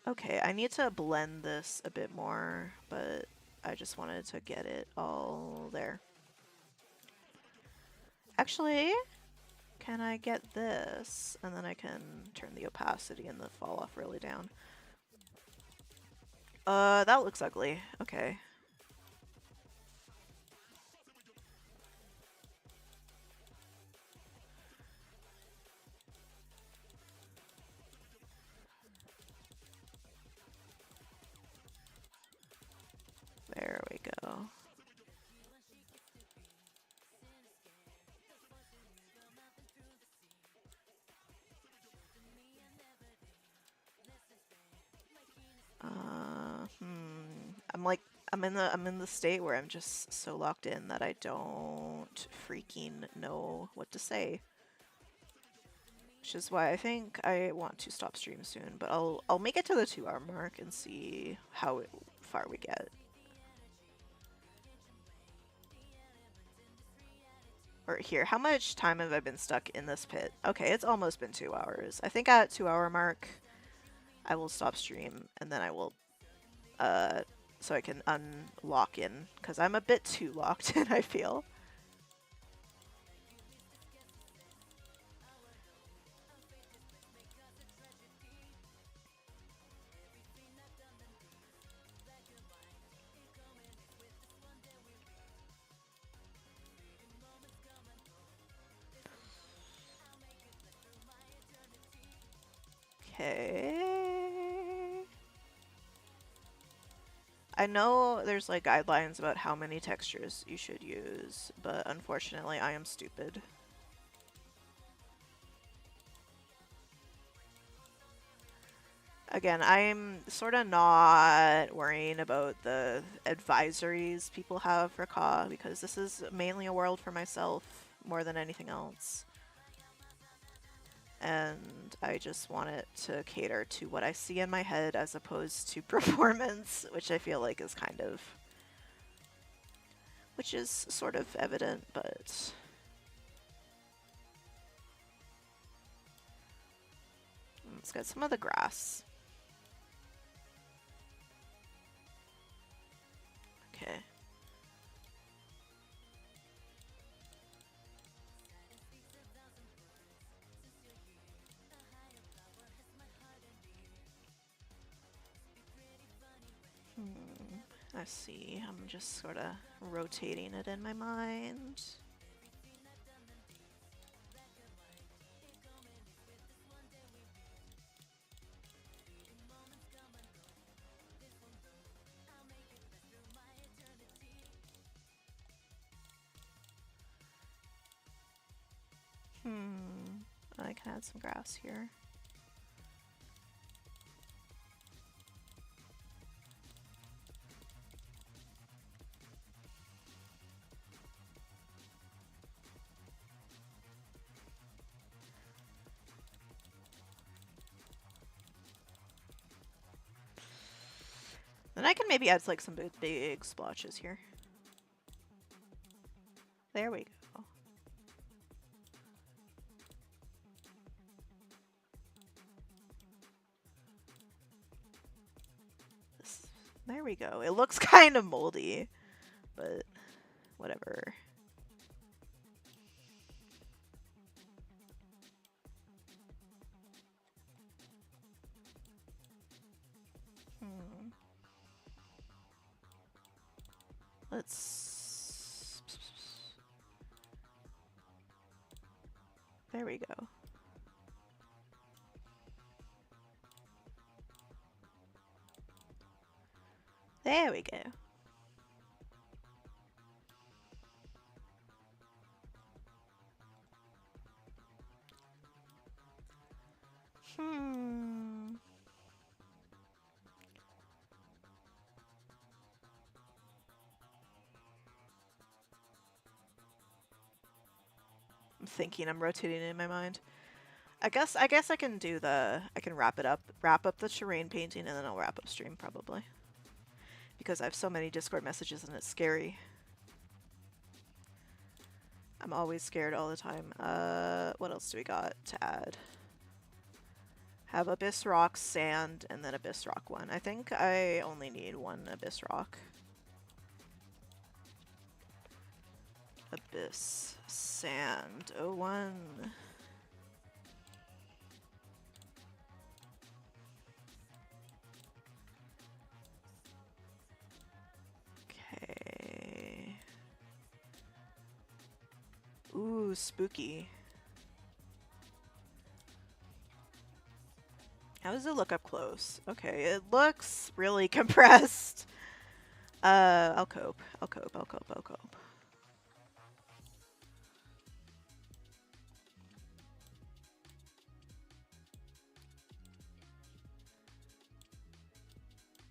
Okay, I need to blend this a bit more, but I just wanted to get it all there. Actually, can I get this? And then I can turn the opacity and the fall off really down. That looks ugly. Okay. There we go. I'm in the state where I'm just so locked in that I don't freaking know what to say. Which is why I think I want to stop stream soon, but I'll make it to the 2-hour mark and see how far we get. Or here, how much time have I been stuck in this pit? Okay, it's almost been 2 hours. I think at 2-hour mark, I will stop stream, and then I will, so I can unlock in, because I'm a bit too locked in, I feel. Okay. I know there's like guidelines about how many textures you should use, but unfortunately I am stupid. Again, I'm sort of not worrying about the advisories people have for CAW because this is mainly a world for myself more than anything else. And I just want it to cater to what I see in my head as opposed to performance, which I feel like is kind of... which is sort of evident, but... let's get some of the grass. Okay. I see. I'm just sort of rotating it in my mind. I can add some grass here. Then I can maybe add like some big splotches here. There we go. There we go. It looks kind of moldy, but whatever. Let's... there we go. There we go. I'm thinking, I'm rotating it in my mind. I guess I can do the... I can wrap up the terrain painting, and then I'll wrap up stream, probably. Because I have so many Discord messages, and it's scary. I'm always scared all the time. What else do we got to add? Have Abyss Rock, Sand, and then Abyss Rock 1. I think I only need one Abyss Rock. Abyss, Sand, 01. Okay. Ooh, spooky. How does it look up close? Okay, it looks really compressed. I'll cope.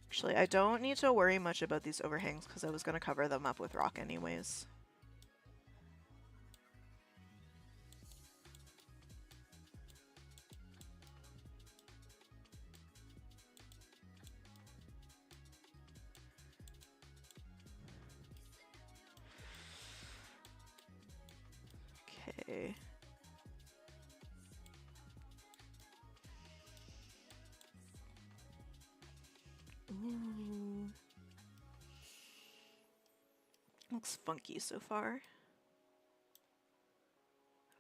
Actually, I don't need to worry much about these overhangs because I was going to cover them up with rock anyways. Okay. Ooh. Looks funky so far.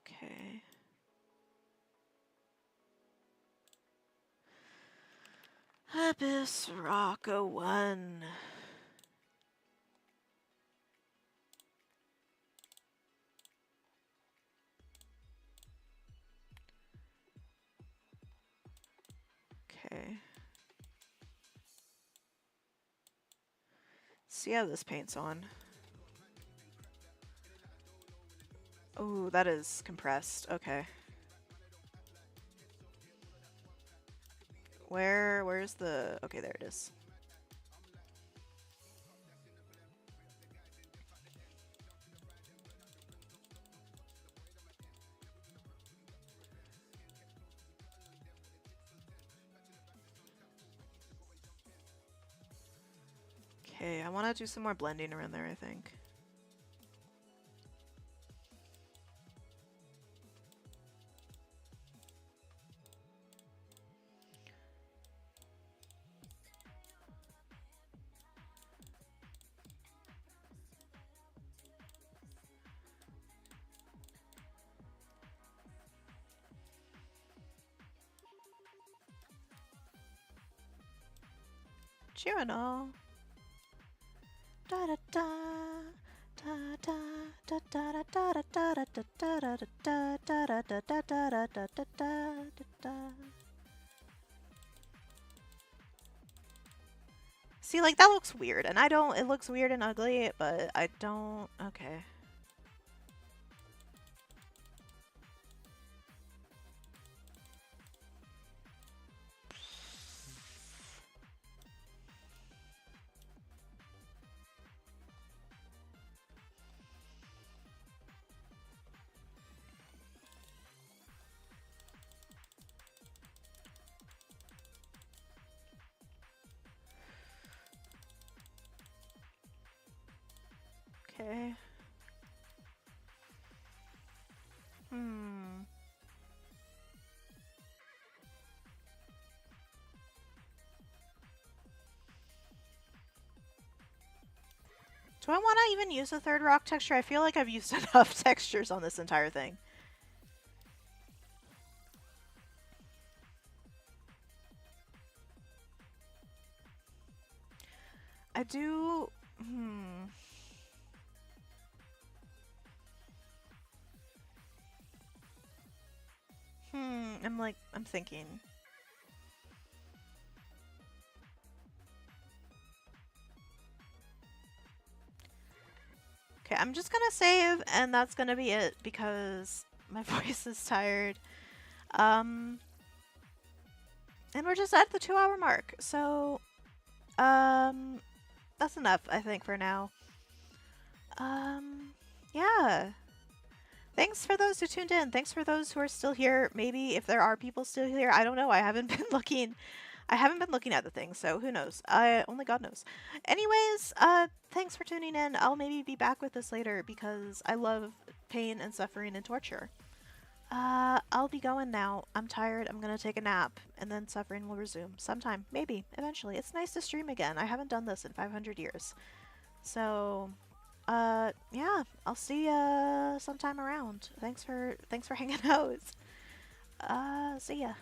Okay. Abyss Rock 01. Okay. See how this paint's on. Oh, that is compressed. Okay. Where's the... Okay, there it is. Okay, I want to do some more blending around there, I think. Cheerino. Da da da. Da da da da da da da da da da da da da da da da da da da. See, like, that looks weird, and I don't... It looks weird and ugly, but I don't... Okay. Okay. Do I want to even use a third rock texture? I feel like I've used enough textures on this entire thing. I do... I'm thinking. Okay, I'm just gonna save, and that's gonna be it, because my voice is tired. And we're just at the 2-hour mark, so, that's enough, I think, for now. Yeah. Thanks for those who tuned in. Thanks for those who are still here. Maybe if there are people still here, I don't know. I haven't been looking. I haven't been looking at the thing, so who knows? Only God knows. Anyways, thanks for tuning in. I'll maybe be back with this later because I love pain and suffering and torture. I'll be going now. I'm tired. I'm gonna take a nap, and then suffering will resume sometime. Maybe eventually. It's nice to stream again. I haven't done this in 500 years. So, yeah, I'll see ya sometime around. Thanks for hanging out. See ya.